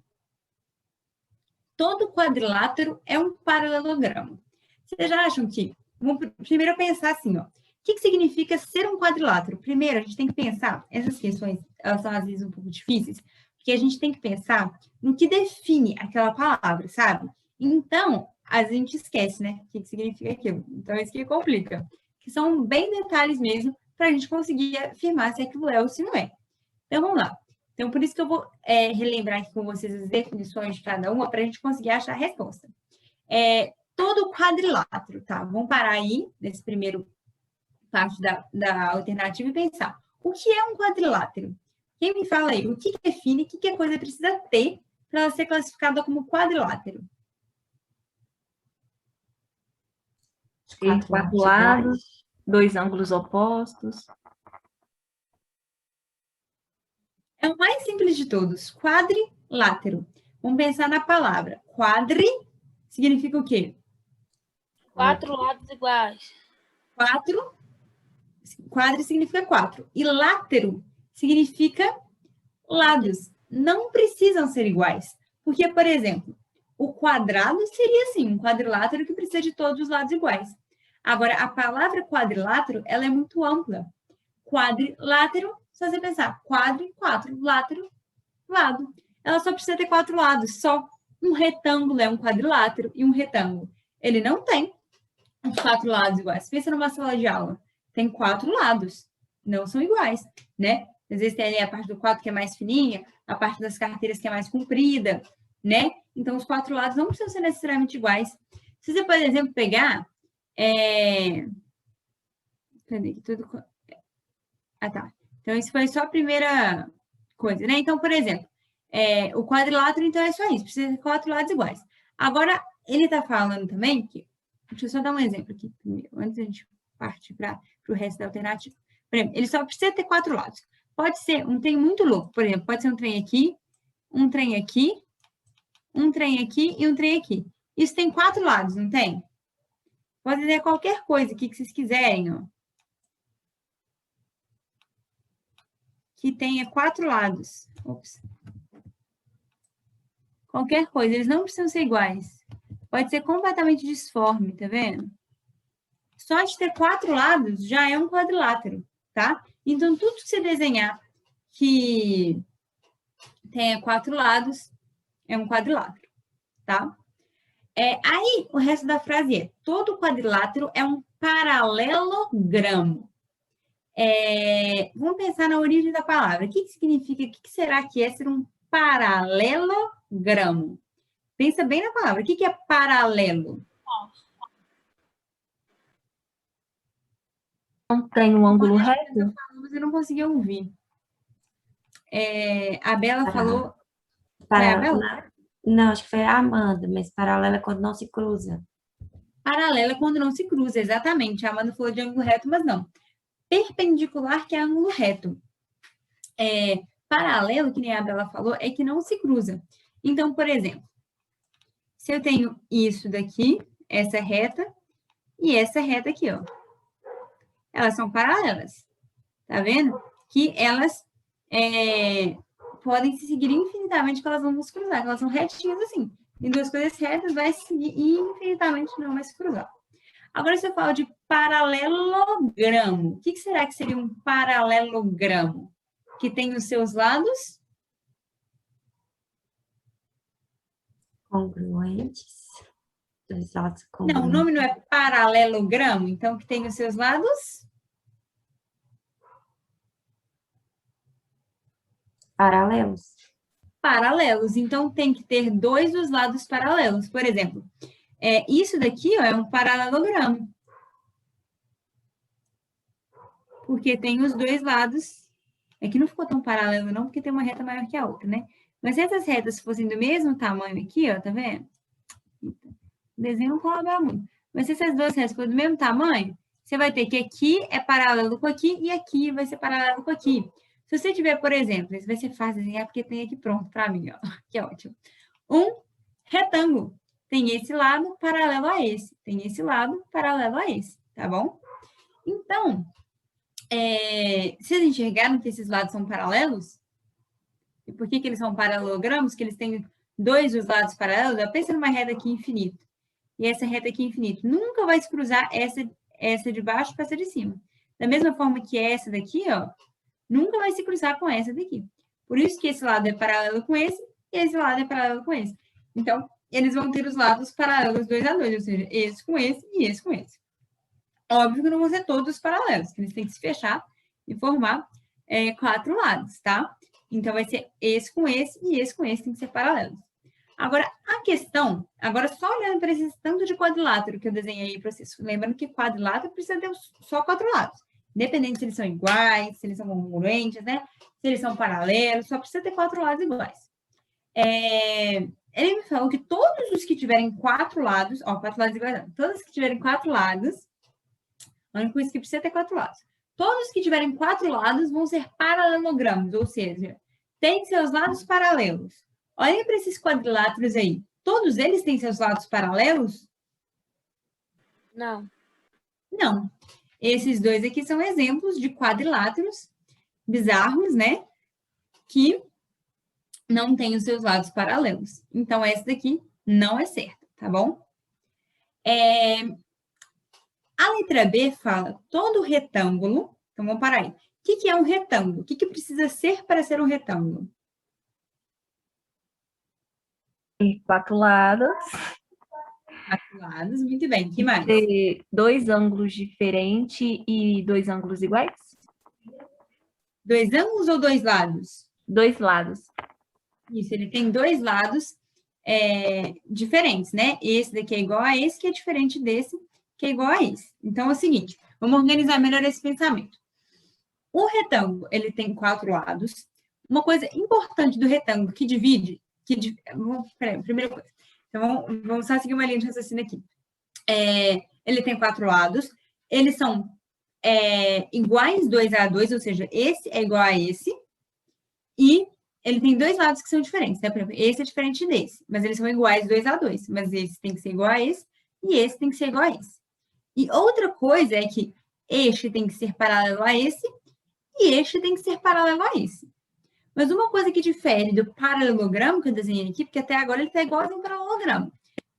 todo quadrilátero é um paralelogramo. Vocês já acham que Vamos primeiro pensar assim, ó. O que significa ser um quadrilátero? Primeiro, a gente tem que pensar, essas questões, elas são às vezes um pouco difíceis, porque a gente tem que pensar no que define aquela palavra, sabe? Então, a gente esquece, né? O que significa aquilo. Então, isso que complica. Que são bem detalhes mesmo, para a gente conseguir afirmar se aquilo é ou se não é. Então, vamos lá. Então, por isso que eu vou relembrar aqui com vocês as definições de cada uma, para a gente conseguir achar a resposta. Todo quadrilátero, tá? Vamos parar aí, nesse primeiro parte da alternativa e pensar. O que é um quadrilátero? Quem me fala aí? O que define, o que a coisa precisa ter para ela ser classificada como quadrilátero? Ter 4 lados, 2 ângulos opostos. É o mais simples de todos, quadrilátero. Vamos pensar na palavra. Quadri significa o quê? 4 lados iguais. Quadri significa 4. E látero significa lados. Não precisam ser iguais. Porque, por exemplo, o quadrado seria, assim, um quadrilátero que precisa de todos os lados iguais. Agora, a palavra quadrilátero, ela é muito ampla. Quadrilátero, só você pensar, quadri, 4, látero, lado. Ela só precisa ter 4 lados, só. Um retângulo é um quadrilátero e um retângulo. Ele não tem os 4 lados iguais. Pensa numa sala de aula. Tem 4 lados. Não são iguais, né? Às vezes tem ali a parte do 4 que é mais fininha, a parte das carteiras que é mais comprida, né? Então, os 4 lados não precisam ser necessariamente iguais. Se você, por exemplo, pegar... Cadê aqui tudo? Ah, tá. Então, isso foi só a primeira coisa, né? Então, por exemplo, o quadrilátero, então, é só isso. Precisa ter 4 lados iguais. Agora, ele está falando também que... Deixa eu só dar um exemplo aqui primeiro, antes da gente partir para o resto da alternativa. Por exemplo, ele só precisa ter 4 lados. Pode ser um trem muito louco, por exemplo, pode ser um trem aqui, um trem aqui, um trem aqui e um trem aqui. Isso tem 4 lados, não tem? Pode ter qualquer coisa aqui que vocês quiserem, ó. Que tenha 4 lados. Ops. Qualquer coisa, eles não precisam ser iguais. Pode ser completamente disforme, tá vendo? Só de ter 4 lados já é um quadrilátero, tá? Então, tudo que você desenhar que tenha 4 lados é um quadrilátero, tá? Aí, o resto da frase é: todo quadrilátero é um paralelogramo. Vamos pensar na origem da palavra. O que significa, o que será que é ser um paralelogramo? Pensa bem na palavra. O que é paralelo? Não tem um ângulo reto? Você não conseguiu ouvir. A Bela falou... Não, acho que foi a Amanda, mas paralela é quando não se cruza. Paralela é quando não se cruza, exatamente. A Amanda falou de ângulo reto, mas não. Perpendicular, que é ângulo reto. Paralelo, que nem a Bela falou, é que não se cruza. Então, por exemplo, se eu tenho isso daqui, essa reta, e essa reta aqui, ó. Elas são paralelas. Tá vendo? Que elas podem se seguir infinitamente, que elas vão se cruzar, que elas são retinhas assim. Em duas coisas retas, vai se seguir infinitamente, não vai se cruzar. Agora, se eu falo de paralelogramo, o que será que seria um paralelogramo? Que tem os seus lados? Congruentes. Não, o nome não é paralelogramo, então que tem os seus lados? Paralelos. Paralelos. Então, tem que ter 2 dos lados paralelos. Por exemplo, isso daqui ó, é um paralelogramo. Porque tem os 2 lados. Aqui não ficou tão paralelo, não, porque tem uma reta maior que a outra, né? Mas se essas retas fossem do mesmo tamanho aqui, ó, tá vendo? O desenho não colabora muito. Mas se essas duas retas forem do mesmo tamanho, você vai ter que aqui é paralelo com aqui e aqui vai ser paralelo com aqui. Se você tiver, por exemplo, isso vai ser fácil desenhar porque tem aqui pronto para mim, ó, que ótimo. Um retângulo. Tem esse lado paralelo a esse. Tem esse lado paralelo a esse, tá bom? Então, vocês enxergaram que esses lados são paralelos? E por que eles são paralelogramos? Que eles têm 2 dos lados paralelos? Pensa numa reta aqui infinita. e essa reta aqui infinito. Nunca vai se cruzar essa de baixo com essa de cima. Da mesma forma que essa daqui, ó, nunca vai se cruzar com essa daqui. Por isso que esse lado é paralelo com esse, e esse lado é paralelo com esse. Então, eles vão ter os lados paralelos 2 a 2, ou seja, esse com esse e esse com esse. Óbvio que não vão ser todos paralelos, que eles têm que se fechar e formar 4 lados, tá? Então, vai ser esse com esse e esse com esse, tem que ser paralelos. Agora, a questão, agora só olhando para esse tanto de quadrilátero que eu desenhei aí para vocês. Lembrando que quadrilátero precisa ter só 4 lados. Independente se eles são iguais, se eles são congruentes, né? Se eles são paralelos, só precisa ter 4 lados iguais. Ele me falou que todos os que tiverem 4 lados, ó, 4 lados iguais, todos que tiverem 4 lados, a única coisa que precisa ter 4 lados. Todos que tiverem 4 lados vão ser paralelogramos, ou seja, têm seus lados paralelos. Olhem para esses quadriláteros aí. Todos eles têm seus lados paralelos? Não. Não. Esses dois aqui são exemplos de quadriláteros bizarros, né? Que não têm os seus lados paralelos. Então, essa daqui não é certa, tá bom? A letra B fala todo retângulo. Então, vamos parar aí. O que é um retângulo? O que precisa ser para ser um retângulo? 4 lados. 4 lados, muito bem. O que mais? Ter 2 ângulos diferentes e 2 ângulos iguais? 2 ângulos ou 2 lados? 2 lados. Isso, ele tem 2 lados diferentes, né? Esse daqui é igual a esse, que é diferente desse, que é igual a esse. Então, é o seguinte, vamos organizar melhor esse pensamento. O retângulo, ele tem 4 lados. Uma coisa importante do retângulo que divide... Peraí, primeira coisa. Então, vamos só seguir uma linha de raciocínio aqui. Ele tem 4 lados. Eles são iguais 2 a 2, ou seja, esse é igual a esse. E ele tem 2 lados que são diferentes, né? Por exemplo, esse é diferente desse, mas eles são iguais 2 a 2. Mas esse tem que ser igual a esse e esse tem que ser igual a esse. E outra coisa é que este tem que ser paralelo a esse e este tem que ser paralelo a esse. Mas uma coisa que difere do paralelogramo que eu desenhei aqui, porque até agora ele está igual a um paralelogramo.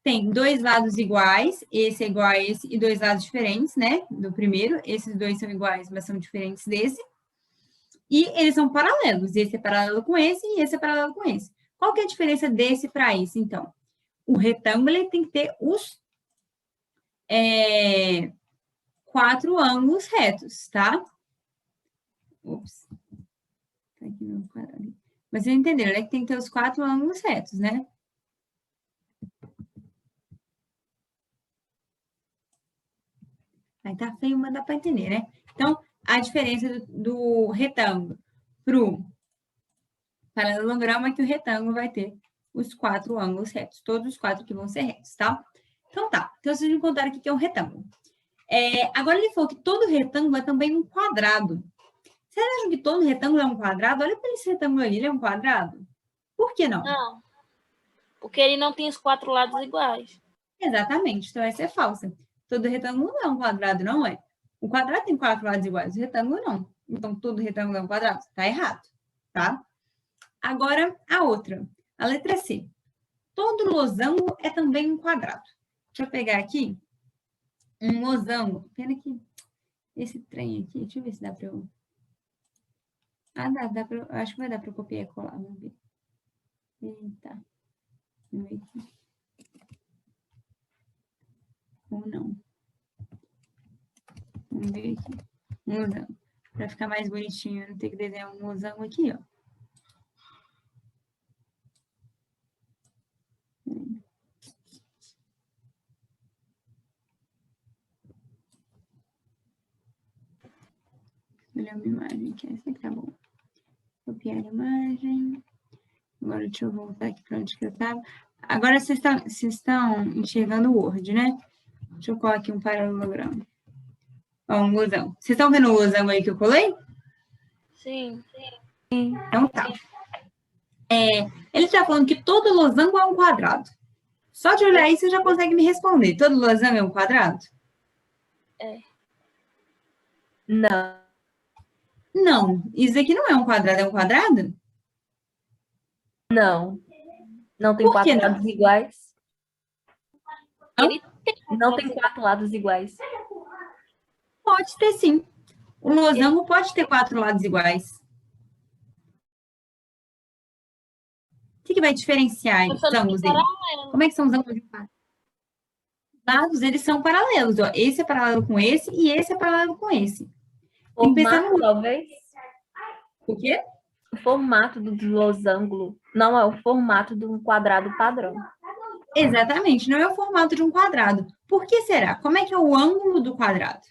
Tem 2 lados iguais, esse é igual a esse, e 2 lados diferentes, né? Do primeiro, esses 2 são iguais, mas são diferentes desse. E eles são paralelos, esse é paralelo com esse e esse é paralelo com esse. Qual que é a diferença desse para esse, então? O retângulo ele tem que ter os 4 ângulos retos, tá? Ops. Aqui no quadrado. Mas vocês entenderam, né? Que tem que ter os 4 ângulos retos, né? Aí tá feio, mas dá para entender, né? Então, a diferença do retângulo para o paralelogramo é que o retângulo vai ter os 4 ângulos retos. Todos os 4 que vão ser retos, tá? Então, tá. Então, vocês me contaram o que é um retângulo. Agora, ele falou que todo retângulo é também um quadrado. Vocês acham que todo retângulo é um quadrado? Olha para esse retângulo ali, ele é um quadrado? Por que não? Não. Porque ele não tem os 4 lados iguais. Exatamente, então essa é falsa. Todo retângulo não é um quadrado, não é? O quadrado tem 4 lados iguais, o retângulo não. Então, todo retângulo é um quadrado? Tá errado, tá? Agora, a outra, a letra C. Todo losango é também um quadrado. Deixa eu pegar aqui um losango. Pena que esse trem aqui, deixa eu ver se dá para eu... Ah, dá pra, acho que vai dar para copiar e colar, vamos ver. Eita. Vamos ver aqui. Ou não. Vamos ver aqui. Um losango. Para ficar mais bonitinho, eu não ter que desenhar um losango aqui, ó. Olha uma imagem aqui, essa aqui tá bom. Copiar a imagem. Agora deixa eu voltar aqui para onde que eu estava. Agora vocês estão enxergando o Word, né? Deixa eu colar aqui um paralelogramo. Ó, um losango. Vocês estão vendo o losango aí que eu colei? Sim. Então tá. Ele está falando que todo losango é um quadrado. Só de olhar aí você já consegue me responder. Todo losango é um quadrado? Não. Não. Isso aqui não é um quadrado, é um quadrado? Não. Não tem Por que 4 não? lados iguais? Ele tem Não tem 4 lados iguais. Pode ter, sim. O losango pode ter 4 lados iguais. O que vai diferenciar os ângulos dele? Como é que são os ângulos de quadro? Os lados, eles são paralelos. Ó. Esse é paralelo com esse e esse é paralelo com esse. Tem que pensar Formato, no... talvez. O quê? O formato do losango não é o formato de um quadrado padrão. Exatamente, não é o formato de um quadrado. Por que será? Como é que é o ângulo do quadrado?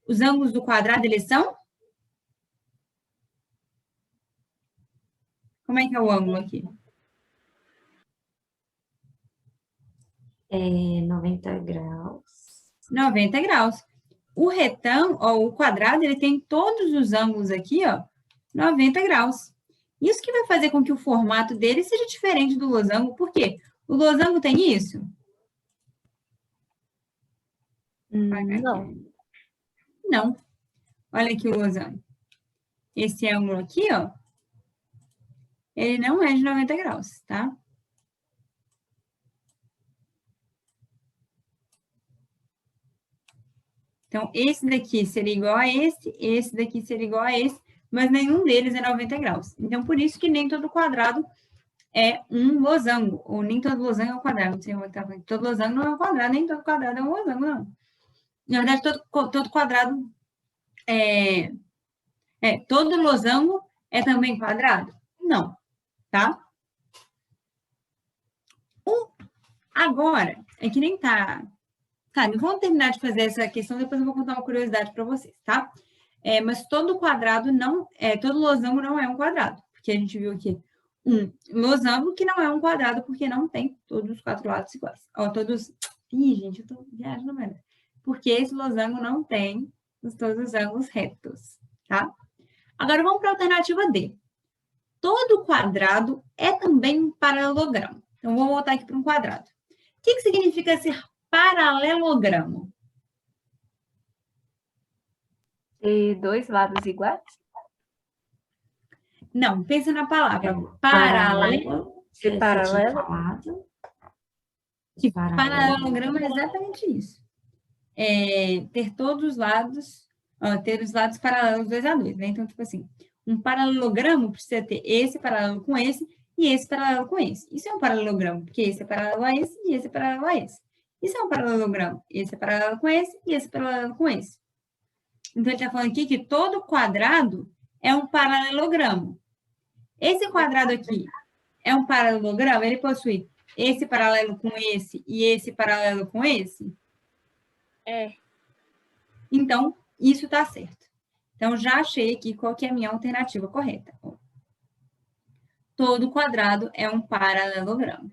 Os ângulos do quadrado, eles são? Como é que é o ângulo aqui? 90 graus. 90 graus. O retângulo, ó, o quadrado, ele tem todos os ângulos aqui, ó, 90 graus. Isso que vai fazer com que o formato dele seja diferente do losango. Por quê? O losango tem isso? Não. Não. Olha aqui o losango. Esse ângulo aqui, ó, ele não é de 90 graus, tá? Então, esse daqui seria igual a esse daqui seria igual a esse, mas nenhum deles é 90 graus. Então, por isso que nem todo quadrado é um losango, ou nem todo losango é um quadrado. Não sei como é que tá falando. Todo losango não é um quadrado, nem todo quadrado é um losango, não. Na verdade, todo quadrado todo losango é também quadrado? Não, tá? Agora, é que nem tá... Tá, vamos terminar de fazer essa questão, depois eu vou contar uma curiosidade para vocês, tá? Mas todo quadrado não... todo losango não é um quadrado, porque a gente viu aqui um losango que não é um quadrado, porque não tem todos os 4 lados iguais. Ó, todos... Ih, gente, eu tô viajando mesmo. Porque esse losango não tem todos os ângulos retos, tá? Agora, vamos para a alternativa D. Todo quadrado é também um paralelogramo. Então, vou voltar aqui para um quadrado. O que significa ser paralelogramo? E 2 lados iguais? Não, pensa na palavra paralelo. Ser paralelo? Que paralelogramo é exatamente isso. Ter todos os lados, ter os lados paralelos 2 a 2, né? Então, tipo assim, um paralelogramo precisa ter esse paralelo com esse e esse paralelo com esse. Isso é um paralelogramo, porque esse é paralelo a esse e esse é paralelo a esse. Isso é um paralelogramo. Esse é paralelo com esse e esse é paralelo com esse. Então, ele está falando aqui que todo quadrado é um paralelogramo. Esse quadrado aqui é um paralelogramo, ele possui esse paralelo com esse e esse paralelo com esse? É. Então, isso está certo. Então, já achei aqui qual que é a minha alternativa correta. Todo quadrado é um paralelogramo.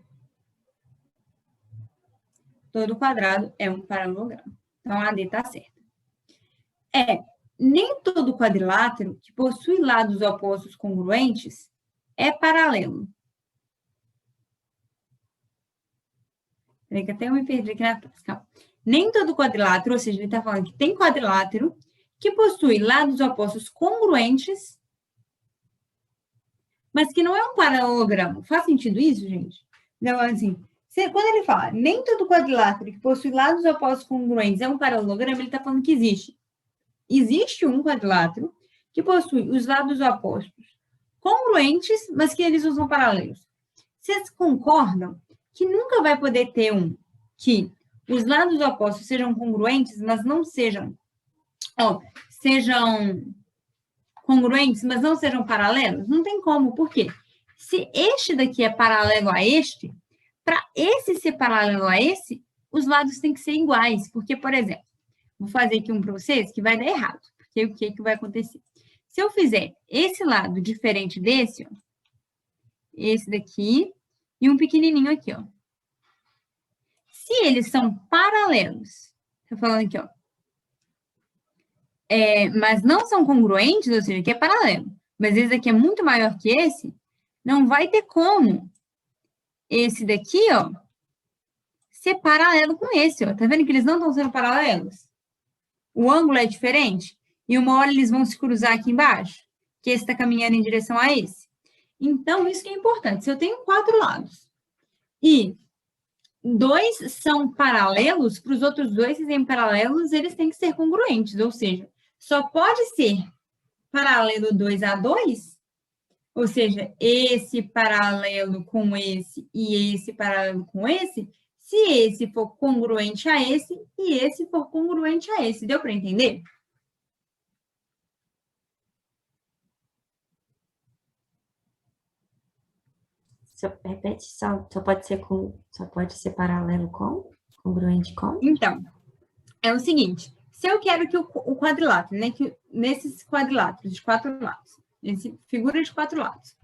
Todo quadrado é um paralelogramo. Então, a D está certa. Nem todo quadrilátero que possui lados opostos congruentes é paralelo. Peraí que até eu me perdi aqui na frase. Calma. Nem todo quadrilátero, ou seja, ele está falando que tem quadrilátero que possui lados opostos congruentes, mas que não é um paralelogramo. Faz sentido isso, gente? Então, assim, quando ele fala nem todo quadrilátero que possui lados opostos congruentes é um paralelogramo, ele está falando que existe um quadrilátero que possui os lados opostos congruentes, mas que eles usam paralelos. Vocês concordam que nunca vai poder ter um que os lados opostos sejam congruentes, mas não sejam congruentes, mas não sejam paralelos? Não tem como. Por quê? Se este daqui é paralelo a este, para esse ser paralelo a esse, os lados têm que ser iguais. Porque, por exemplo, vou fazer aqui um para vocês que vai dar errado. Porque o que vai acontecer? Se eu fizer esse lado diferente desse, esse daqui, e um pequenininho aqui, se eles são paralelos, estou falando aqui, mas não são congruentes, ou seja, que é paralelo, mas esse daqui é muito maior que esse, não vai ter como esse daqui, ser paralelo com esse, Tá vendo que eles não estão sendo paralelos? O ângulo é diferente, e uma hora eles vão se cruzar aqui embaixo, que esse está caminhando em direção a esse. Então, isso que é importante. Se eu tenho 4 lados, e dois são paralelos, para os outros dois serem paralelos, eles têm que ser congruentes, ou seja, só pode ser paralelo 2 a 2, ou seja, esse paralelo com esse e esse paralelo com esse, se esse for congruente a esse e esse for congruente a esse. Deu para entender? Repete, só pode ser paralelo com? Congruente com? Então, é o seguinte, se eu quero que o quadrilátero, né, que nesses quadriláteros de 4 lados, nesse figura de 4 lados,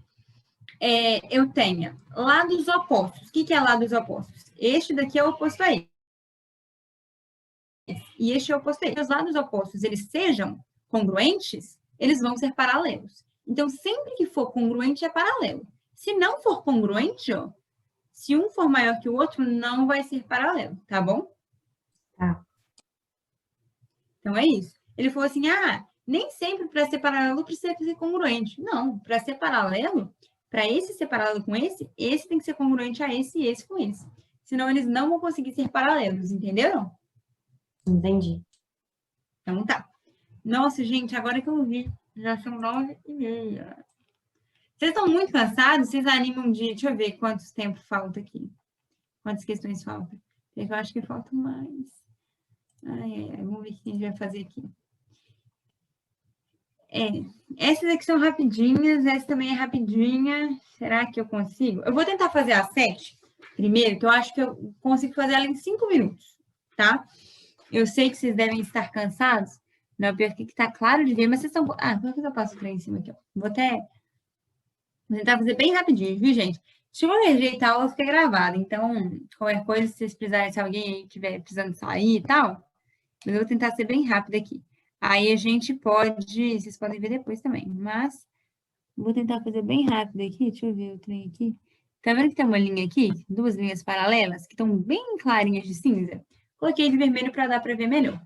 eu tenha lados opostos. O que é lados opostos? Este daqui é o oposto a esse. E este é o oposto a esse. Se os lados opostos eles sejam congruentes, eles vão ser paralelos. Então, sempre que for congruente, é paralelo. Se não for congruente, ó, se um for maior que o outro, não vai ser paralelo, tá bom? Tá. Então, é isso. Ele falou assim, nem sempre para ser paralelo precisa ser congruente. Não, para ser paralelo, para esse ser paralelo com esse tem que ser congruente a esse e esse com esse. Senão, eles não vão conseguir ser paralelos, entenderam? Entendi. Então, tá. Nossa, gente, agora que eu vi, já são 9h30. Vocês estão muito cansados? Vocês animam de... Deixa eu ver quantos tempo falta aqui. Quantas questões faltam? Eu acho que faltam mais. Vamos ver o que a gente vai fazer aqui. Essas aqui são rapidinhas, essa também é rapidinha. Será que eu consigo? Eu vou tentar fazer a 7 primeiro, que eu acho que eu consigo fazer ela em 5 minutos, tá? Eu sei que vocês devem estar cansados. Não, pior que tá claro de ver, mas vocês estão... como é que eu passo o trem em cima aqui? Ó? Vou tentar fazer bem rapidinho, viu, gente? De qualquer jeito, a aula fica gravada. Então, qualquer coisa, se vocês precisarem, se alguém aí estiver precisando sair e tal, mas eu vou tentar ser bem rápido aqui. Aí a gente pode... Vocês podem ver depois também, mas... Vou tentar fazer bem rápido aqui. Deixa eu ver o trem aqui. Tá vendo que tem uma linha aqui? 2 linhas paralelas, que estão bem clarinhas de cinza? Coloquei de vermelho para dar para ver melhor.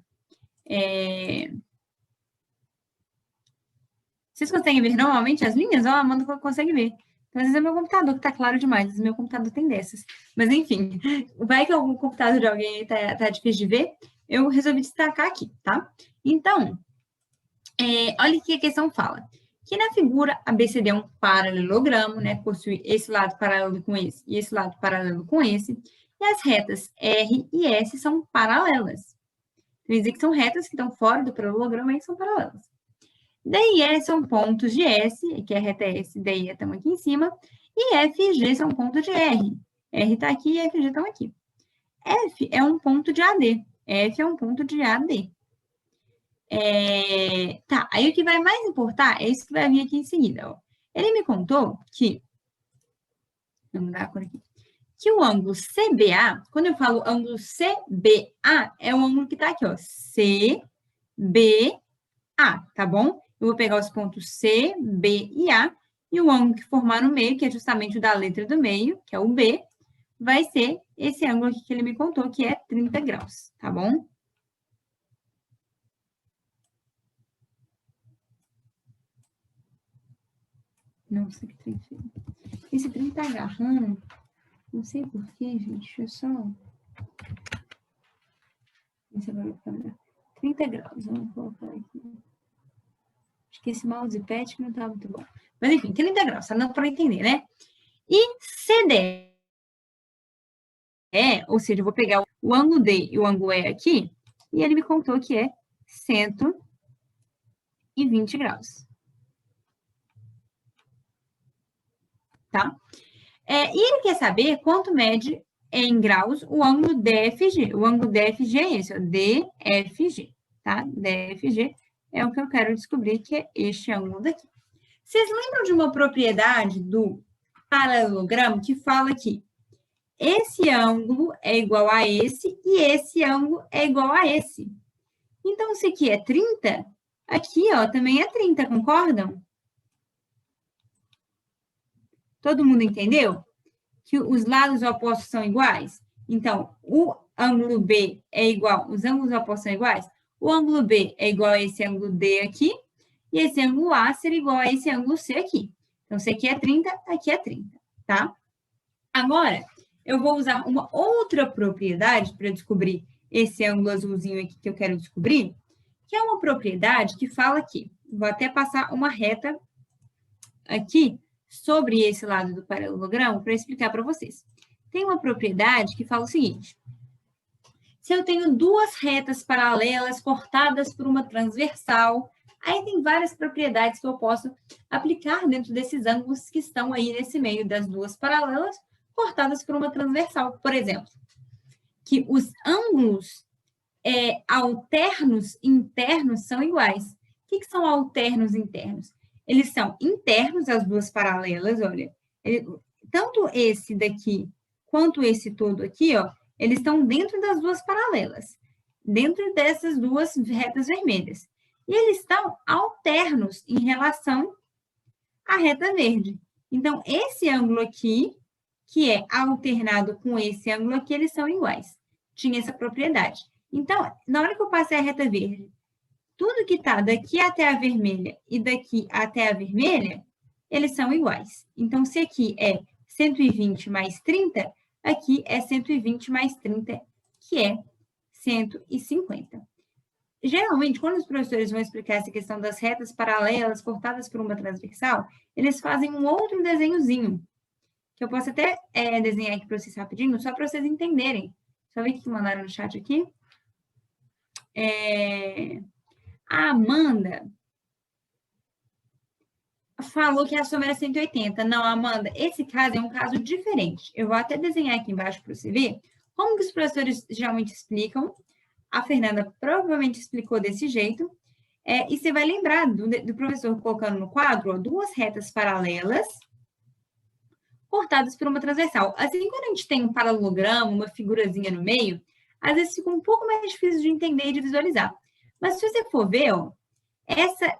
Vocês conseguem ver normalmente as linhas? Ó, a Amanda consegue ver. Então, às vezes é meu computador que tá claro demais. Às vezes meu computador tem dessas. Mas, enfim, vai que algum computador de alguém tá difícil de ver. Eu resolvi destacar aqui, tá? Então, olha o que a questão fala. Que na figura ABCD é um paralelogramo, né? Possui esse lado paralelo com esse e esse lado paralelo com esse. E as retas R e S são paralelas. Quer dizer que são retas que estão fora do paralelogramo e são paralelas. D e E são pontos de S, que é a reta S, D e E estão aqui em cima, e F e G são pontos de R. R está aqui e F e G estão aqui. F é um ponto de AD. F é um ponto de AD. Tá, aí o que vai mais importar é isso que vai vir aqui em seguida. Ó. Ele me contou que... Vamos dar por aqui. Que o ângulo CBA, quando eu falo ângulo CBA, é o ângulo que está aqui, ó. CBA, tá bom? Eu vou pegar os pontos C, B e A, e o ângulo que formar no meio, que é justamente o da letra do meio, que é o B, vai ser esse ângulo aqui que ele me contou, que é 30 graus, tá bom? Nossa, que trem feio. Esse trem tá agarrando. Não sei porquê, gente. Deixa eu só... Esse agora vai ficar... 30 graus, vamos colocar aqui. Acho que esse mousepad não tá muito bom. Mas enfim, 30 graus, tá dando para entender, né? E CD, ou seja, eu vou pegar o ângulo D e o ângulo E aqui, e ele me contou que é 120 graus. Tá? E ele quer saber quanto mede em graus o ângulo DFG. O ângulo DFG é esse, ó, DFG, tá? DFG é o que eu quero descobrir, que é este ângulo daqui. Vocês lembram de uma propriedade do paralelogramo que fala que esse ângulo é igual a esse e esse ângulo é igual a esse? Então, se aqui é 30, aqui, ó, também é 30, concordam? Todo mundo entendeu? Que os lados opostos são iguais? Então, o ângulo B é igual, os ângulos opostos são iguais? O ângulo B é igual a esse ângulo D aqui, e esse ângulo A seria igual a esse ângulo C aqui. Então, se aqui é 30, aqui é 30, tá? Agora, eu vou usar uma outra propriedade para descobrir esse ângulo azulzinho aqui que eu quero descobrir, que é uma propriedade que fala aqui. Vou até passar uma reta aqui sobre esse lado do paralelogramo para explicar para vocês. Tem uma propriedade que fala o seguinte: se eu tenho duas retas paralelas cortadas por uma transversal, aí tem várias propriedades que eu posso aplicar dentro desses ângulos que estão aí nesse meio das duas paralelas cortadas por uma transversal. Por exemplo, que os ângulos alternos internos são iguais. O que são alternos internos? Eles são internos às duas paralelas, olha. Tanto esse daqui quanto esse todo aqui, ó, eles estão dentro das duas paralelas, dentro dessas duas retas vermelhas. E eles estão alternos em relação à reta verde. Então, esse ângulo aqui, que é alternado com esse ângulo aqui, eles são iguais. Tinha essa propriedade. Então, na hora que eu passei a reta verde, tudo que está daqui até a vermelha e daqui até a vermelha, eles são iguais. Então, se aqui é 120 mais 30, aqui é 120 mais 30, que é 150. Geralmente, quando os professores vão explicar essa questão das retas paralelas cortadas por uma transversal, eles fazem um outro desenhozinho, que eu posso até desenhar aqui para vocês rapidinho, só para vocês entenderem. Só ver o que mandaram no chat aqui. A Amanda falou que a soma era 180. Não, Amanda, esse caso é um caso diferente. Eu vou até desenhar aqui embaixo para você ver como que os professores geralmente explicam. A Fernanda provavelmente explicou desse jeito. E você vai lembrar do professor colocando no quadro, ó, duas retas paralelas cortadas por uma transversal. Assim, quando a gente tem um paralelogramo, uma figurazinha no meio, às vezes fica um pouco mais difícil de entender e de visualizar. Mas se você for ver, ó, essa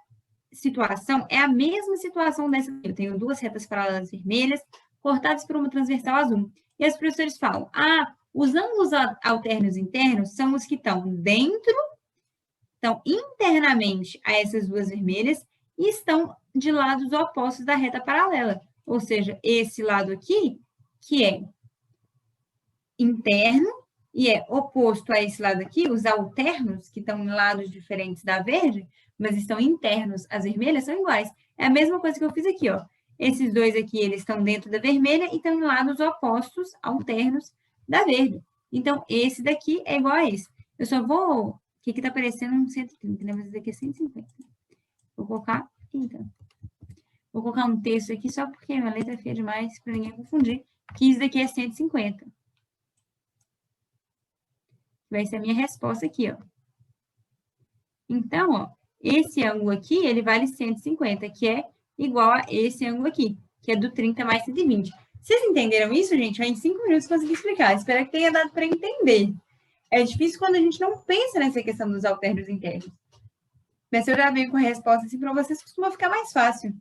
situação é a mesma situação dessa. Eu tenho duas retas paralelas vermelhas cortadas por uma transversal azul. E os professores falam, os ângulos alternos internos são os que estão internamente a essas duas vermelhas e estão de lados opostos da reta paralela. Ou seja, esse lado aqui, que é interno e é oposto a esse lado aqui, os alternos, que estão em lados diferentes da verde, mas estão internos às vermelhas, são iguais. É a mesma coisa que eu fiz aqui, ó. Esses dois aqui, eles estão dentro da vermelha e estão em lados opostos, alternos, da verde. Então, esse daqui é igual a esse. Eu só vou... Aqui que tá aparecendo um 130, né? Mas esse daqui é 150. Vou colocar... Então, vou colocar um texto aqui só porque a letra é feia demais para ninguém confundir. Que isso daqui é 150. Vai ser a minha resposta aqui, ó. Então, ó, esse ângulo aqui, ele vale 150, que é igual a esse ângulo aqui, que é do 30 mais 120. Vocês entenderam isso, gente? Em 5 minutos eu consegui explicar. Espero que tenha dado para entender. É difícil quando a gente não pensa nessa questão dos alternos internos. Mas se eu já venho com a resposta assim para vocês, costuma ficar mais fácil.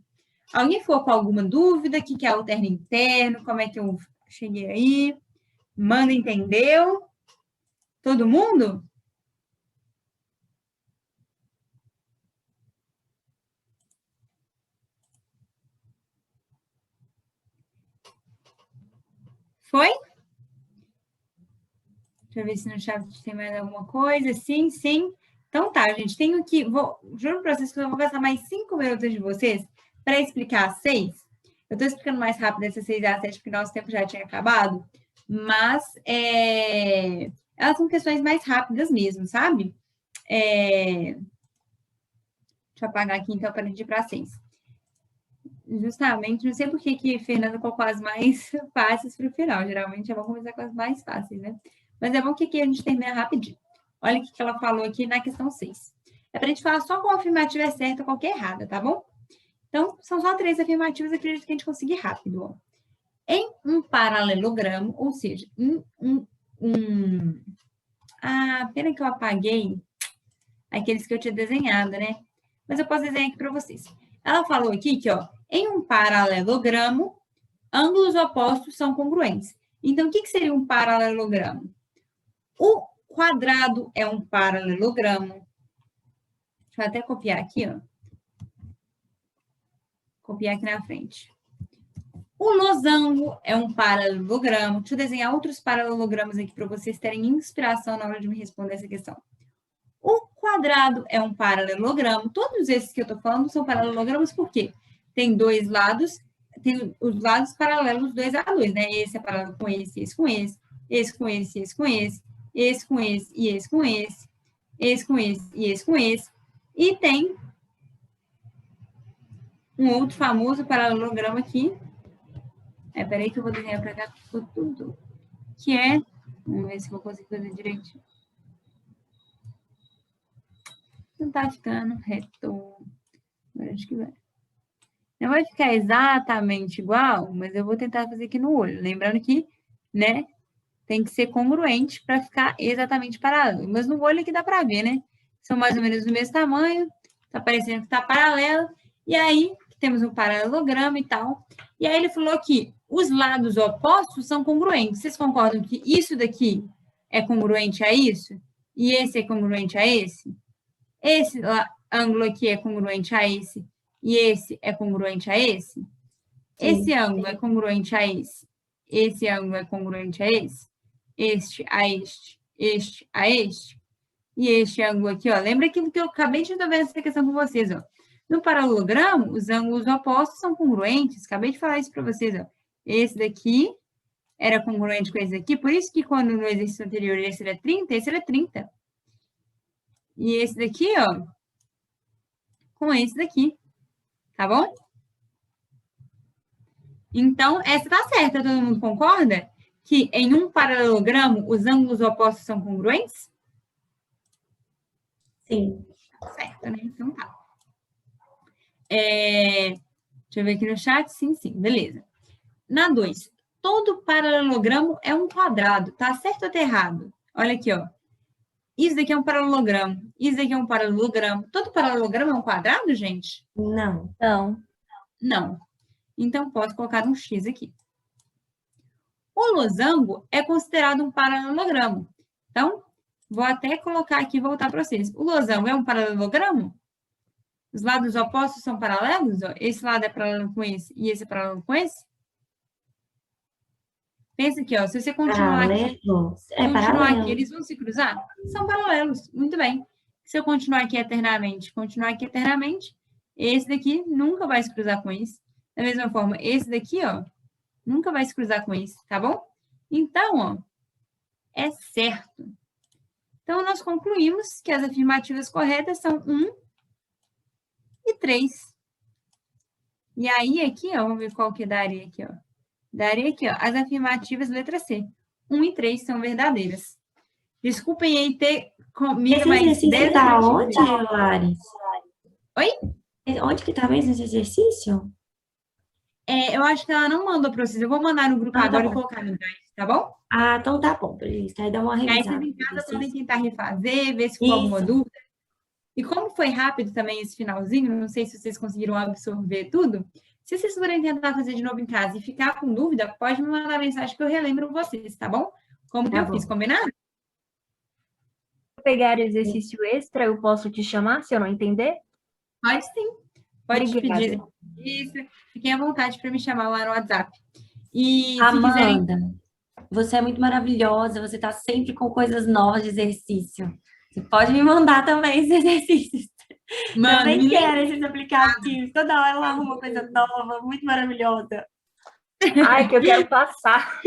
Alguém for com alguma dúvida, o que é alterno interno, como é que eu cheguei aí? Manda, entendeu? Todo mundo? Foi? Deixa eu ver se no chat tem mais alguma coisa. Sim, sim. Então tá, gente. Tenho que... juro para vocês que eu vou gastar mais 5 minutos de vocês para explicar as 6. Eu estou explicando mais rápido essas 6 e as 7, porque nosso tempo já tinha acabado. Mas elas são questões mais rápidas mesmo, sabe? Deixa eu apagar aqui, então, para ir para 6. Justamente, não sei por que Fernanda colocou as mais fáceis para o final. Geralmente é bom começar com as mais fáceis, né? Mas é bom que aqui a gente termina rapidinho. Olha o que ela falou aqui na questão 6. É para a gente falar só qual afirmativa é certa ou qual que é errada, tá bom? Então, são só 3 afirmativas, acredito que a gente conseguir rápido. Ó. Em um paralelogramo, ou seja, em pena que eu apaguei aqueles que eu tinha desenhado, né? Mas eu posso desenhar aqui para vocês. Ela falou aqui que, ó, em um paralelogramo, ângulos opostos são congruentes. Então, o que seria um paralelogramo? O quadrado é um paralelogramo. Deixa eu até copiar aqui, ó. Copiar aqui na frente. O losango é um paralelogramo. Deixa eu desenhar outros paralelogramas aqui para vocês terem inspiração na hora de me responder essa questão. O quadrado é um paralelogramo. Todos esses que eu estou falando são paralelogramas porque tem dois lados, tem os lados paralelos 2 a 2, né? Esse é paralelo com esse com esse, esse com esse com esse, esse com esse e esse com esse, esse com esse e esse com esse. E tem um outro famoso paralelogramo aqui. Peraí que eu vou desenhar para cá tudo. Que é... Vamos ver se eu vou conseguir fazer direitinho. Não tá ficando reto. Agora acho que vai. Não vai ficar exatamente igual, mas eu vou tentar fazer aqui no olho. Lembrando que, né, tem que ser congruente para ficar exatamente paralelo. Mas no olho aqui dá para ver, né? São mais ou menos do mesmo tamanho. Tá parecendo que tá paralelo. E aí, temos um paralelogramo e tal. E aí ele falou que os lados opostos são congruentes. Vocês concordam que isso daqui é congruente a isso? E esse é congruente a esse? Esse ângulo aqui é congruente a esse? E esse é congruente a esse? Sim. Esse ângulo é congruente a esse? Esse ângulo é congruente a esse? Este a este? Este a este? E este ângulo aqui, ó. Lembra aquilo que eu acabei de resolver essa questão com vocês, ó. No paralelogramo, os ângulos opostos são congruentes. Acabei de falar isso para vocês, ó. Esse daqui era congruente com esse daqui, por isso que quando no exercício anterior esse era 30, esse era 30. E esse daqui, ó, com esse daqui. Tá bom? Então, essa tá certa. Todo mundo concorda? Que em um paralelogramo, os ângulos opostos são congruentes? Sim. Tá certo, né? Então tá. Deixa eu ver aqui no chat. Sim, sim. Beleza. Na 2. Todo paralelogramo é um quadrado. Tá certo ou tá errado? Olha aqui, ó. Isso daqui é um paralelogramo. Isso daqui é um paralelogramo. Todo paralelogramo é um quadrado, gente? Não. Não. Não. Então, posso colocar um X aqui. O losango é considerado um paralelogramo. Então, vou até colocar aqui e voltar para vocês. O losango é um paralelogramo? Os lados opostos são paralelos? Ó. Esse lado é paralelo com esse e esse é paralelo com esse? Pensa aqui, ó. Se você continuar aqui, paralelo. eles vão se cruzar? São paralelos. Muito bem. Se eu continuar aqui eternamente, esse daqui nunca vai se cruzar com esse. Da mesma forma, esse daqui, ó, nunca vai se cruzar com esse, tá bom? Então, ó, é certo. Então, nós concluímos que as afirmativas corretas são 1 e 3. E aí, aqui, ó, vamos ver qual que daria aqui, ó. Daria aqui, ó, as afirmativas letra C. 1 e 3 são verdadeiras. Desculpem aí ter comido mais 10 minutos. Tá onde, Laris? Oi? Onde que tá mesmo esse exercício? Eu acho que ela não mandou para vocês. Eu vou mandar no grupo agora e colocar no Drive, tá bom? Ah, então tá bom, beleza. Aí dá uma revisada. E aí vocês em casa podem tentar refazer, ver se ficou alguma dúvida. E como foi rápido também esse finalzinho, não sei se vocês conseguiram absorver tudo, se vocês forem tentar fazer de novo em casa e ficar com dúvida, pode me mandar mensagem que eu relembro vocês, tá bom? Como que eu fiz, combinado? Se eu pegar exercício extra, eu posso te chamar se eu não entender? Pode sim. Pode Obrigada. pedir isso. Fiquem à vontade para me chamar lá no WhatsApp. E Amanda, se quiserem... você é muito maravilhosa, você tá sempre com coisas novas de exercício. Você pode me mandar também esses exercícios. Também quero esses aplicativos. Toda hora ela arruma coisa nova, muito maravilhosa. Ai, que eu quero passar.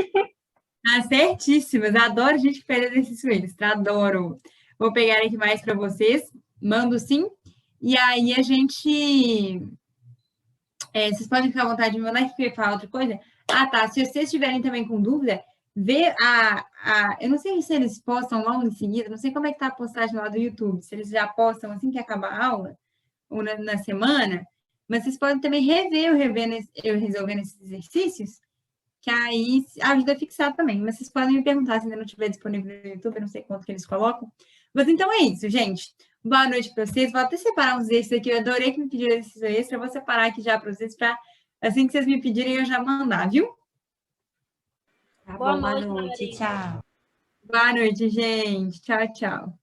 Ah, certíssimas. Adoro gente que faz exercício extra. Adoro. Vou pegar aqui mais para vocês. Mando sim. E aí a gente... vocês podem ficar à vontade de me mandar que eu ia falar outra coisa. Ah, tá. Se vocês estiverem também com dúvida, vê eu não sei se eles postam logo em seguida, não sei como é que tá a postagem lá do YouTube, se eles já postam assim que acabar a aula, ou na semana, mas vocês podem também rever eu resolvendo esses exercícios, que aí ajuda a fixar também. Mas vocês podem me perguntar se ainda não estiver disponível no YouTube, eu não sei quanto que eles colocam. Mas então é isso, gente. Boa noite para vocês. Vou até separar uns extras aqui. Eu adorei que me pediram exercício extra. Eu vou separar aqui já para vocês, para assim que vocês me pedirem, eu já mandar, viu? Tá bom, boa noite. Tchau. Boa noite, gente. Tchau, tchau.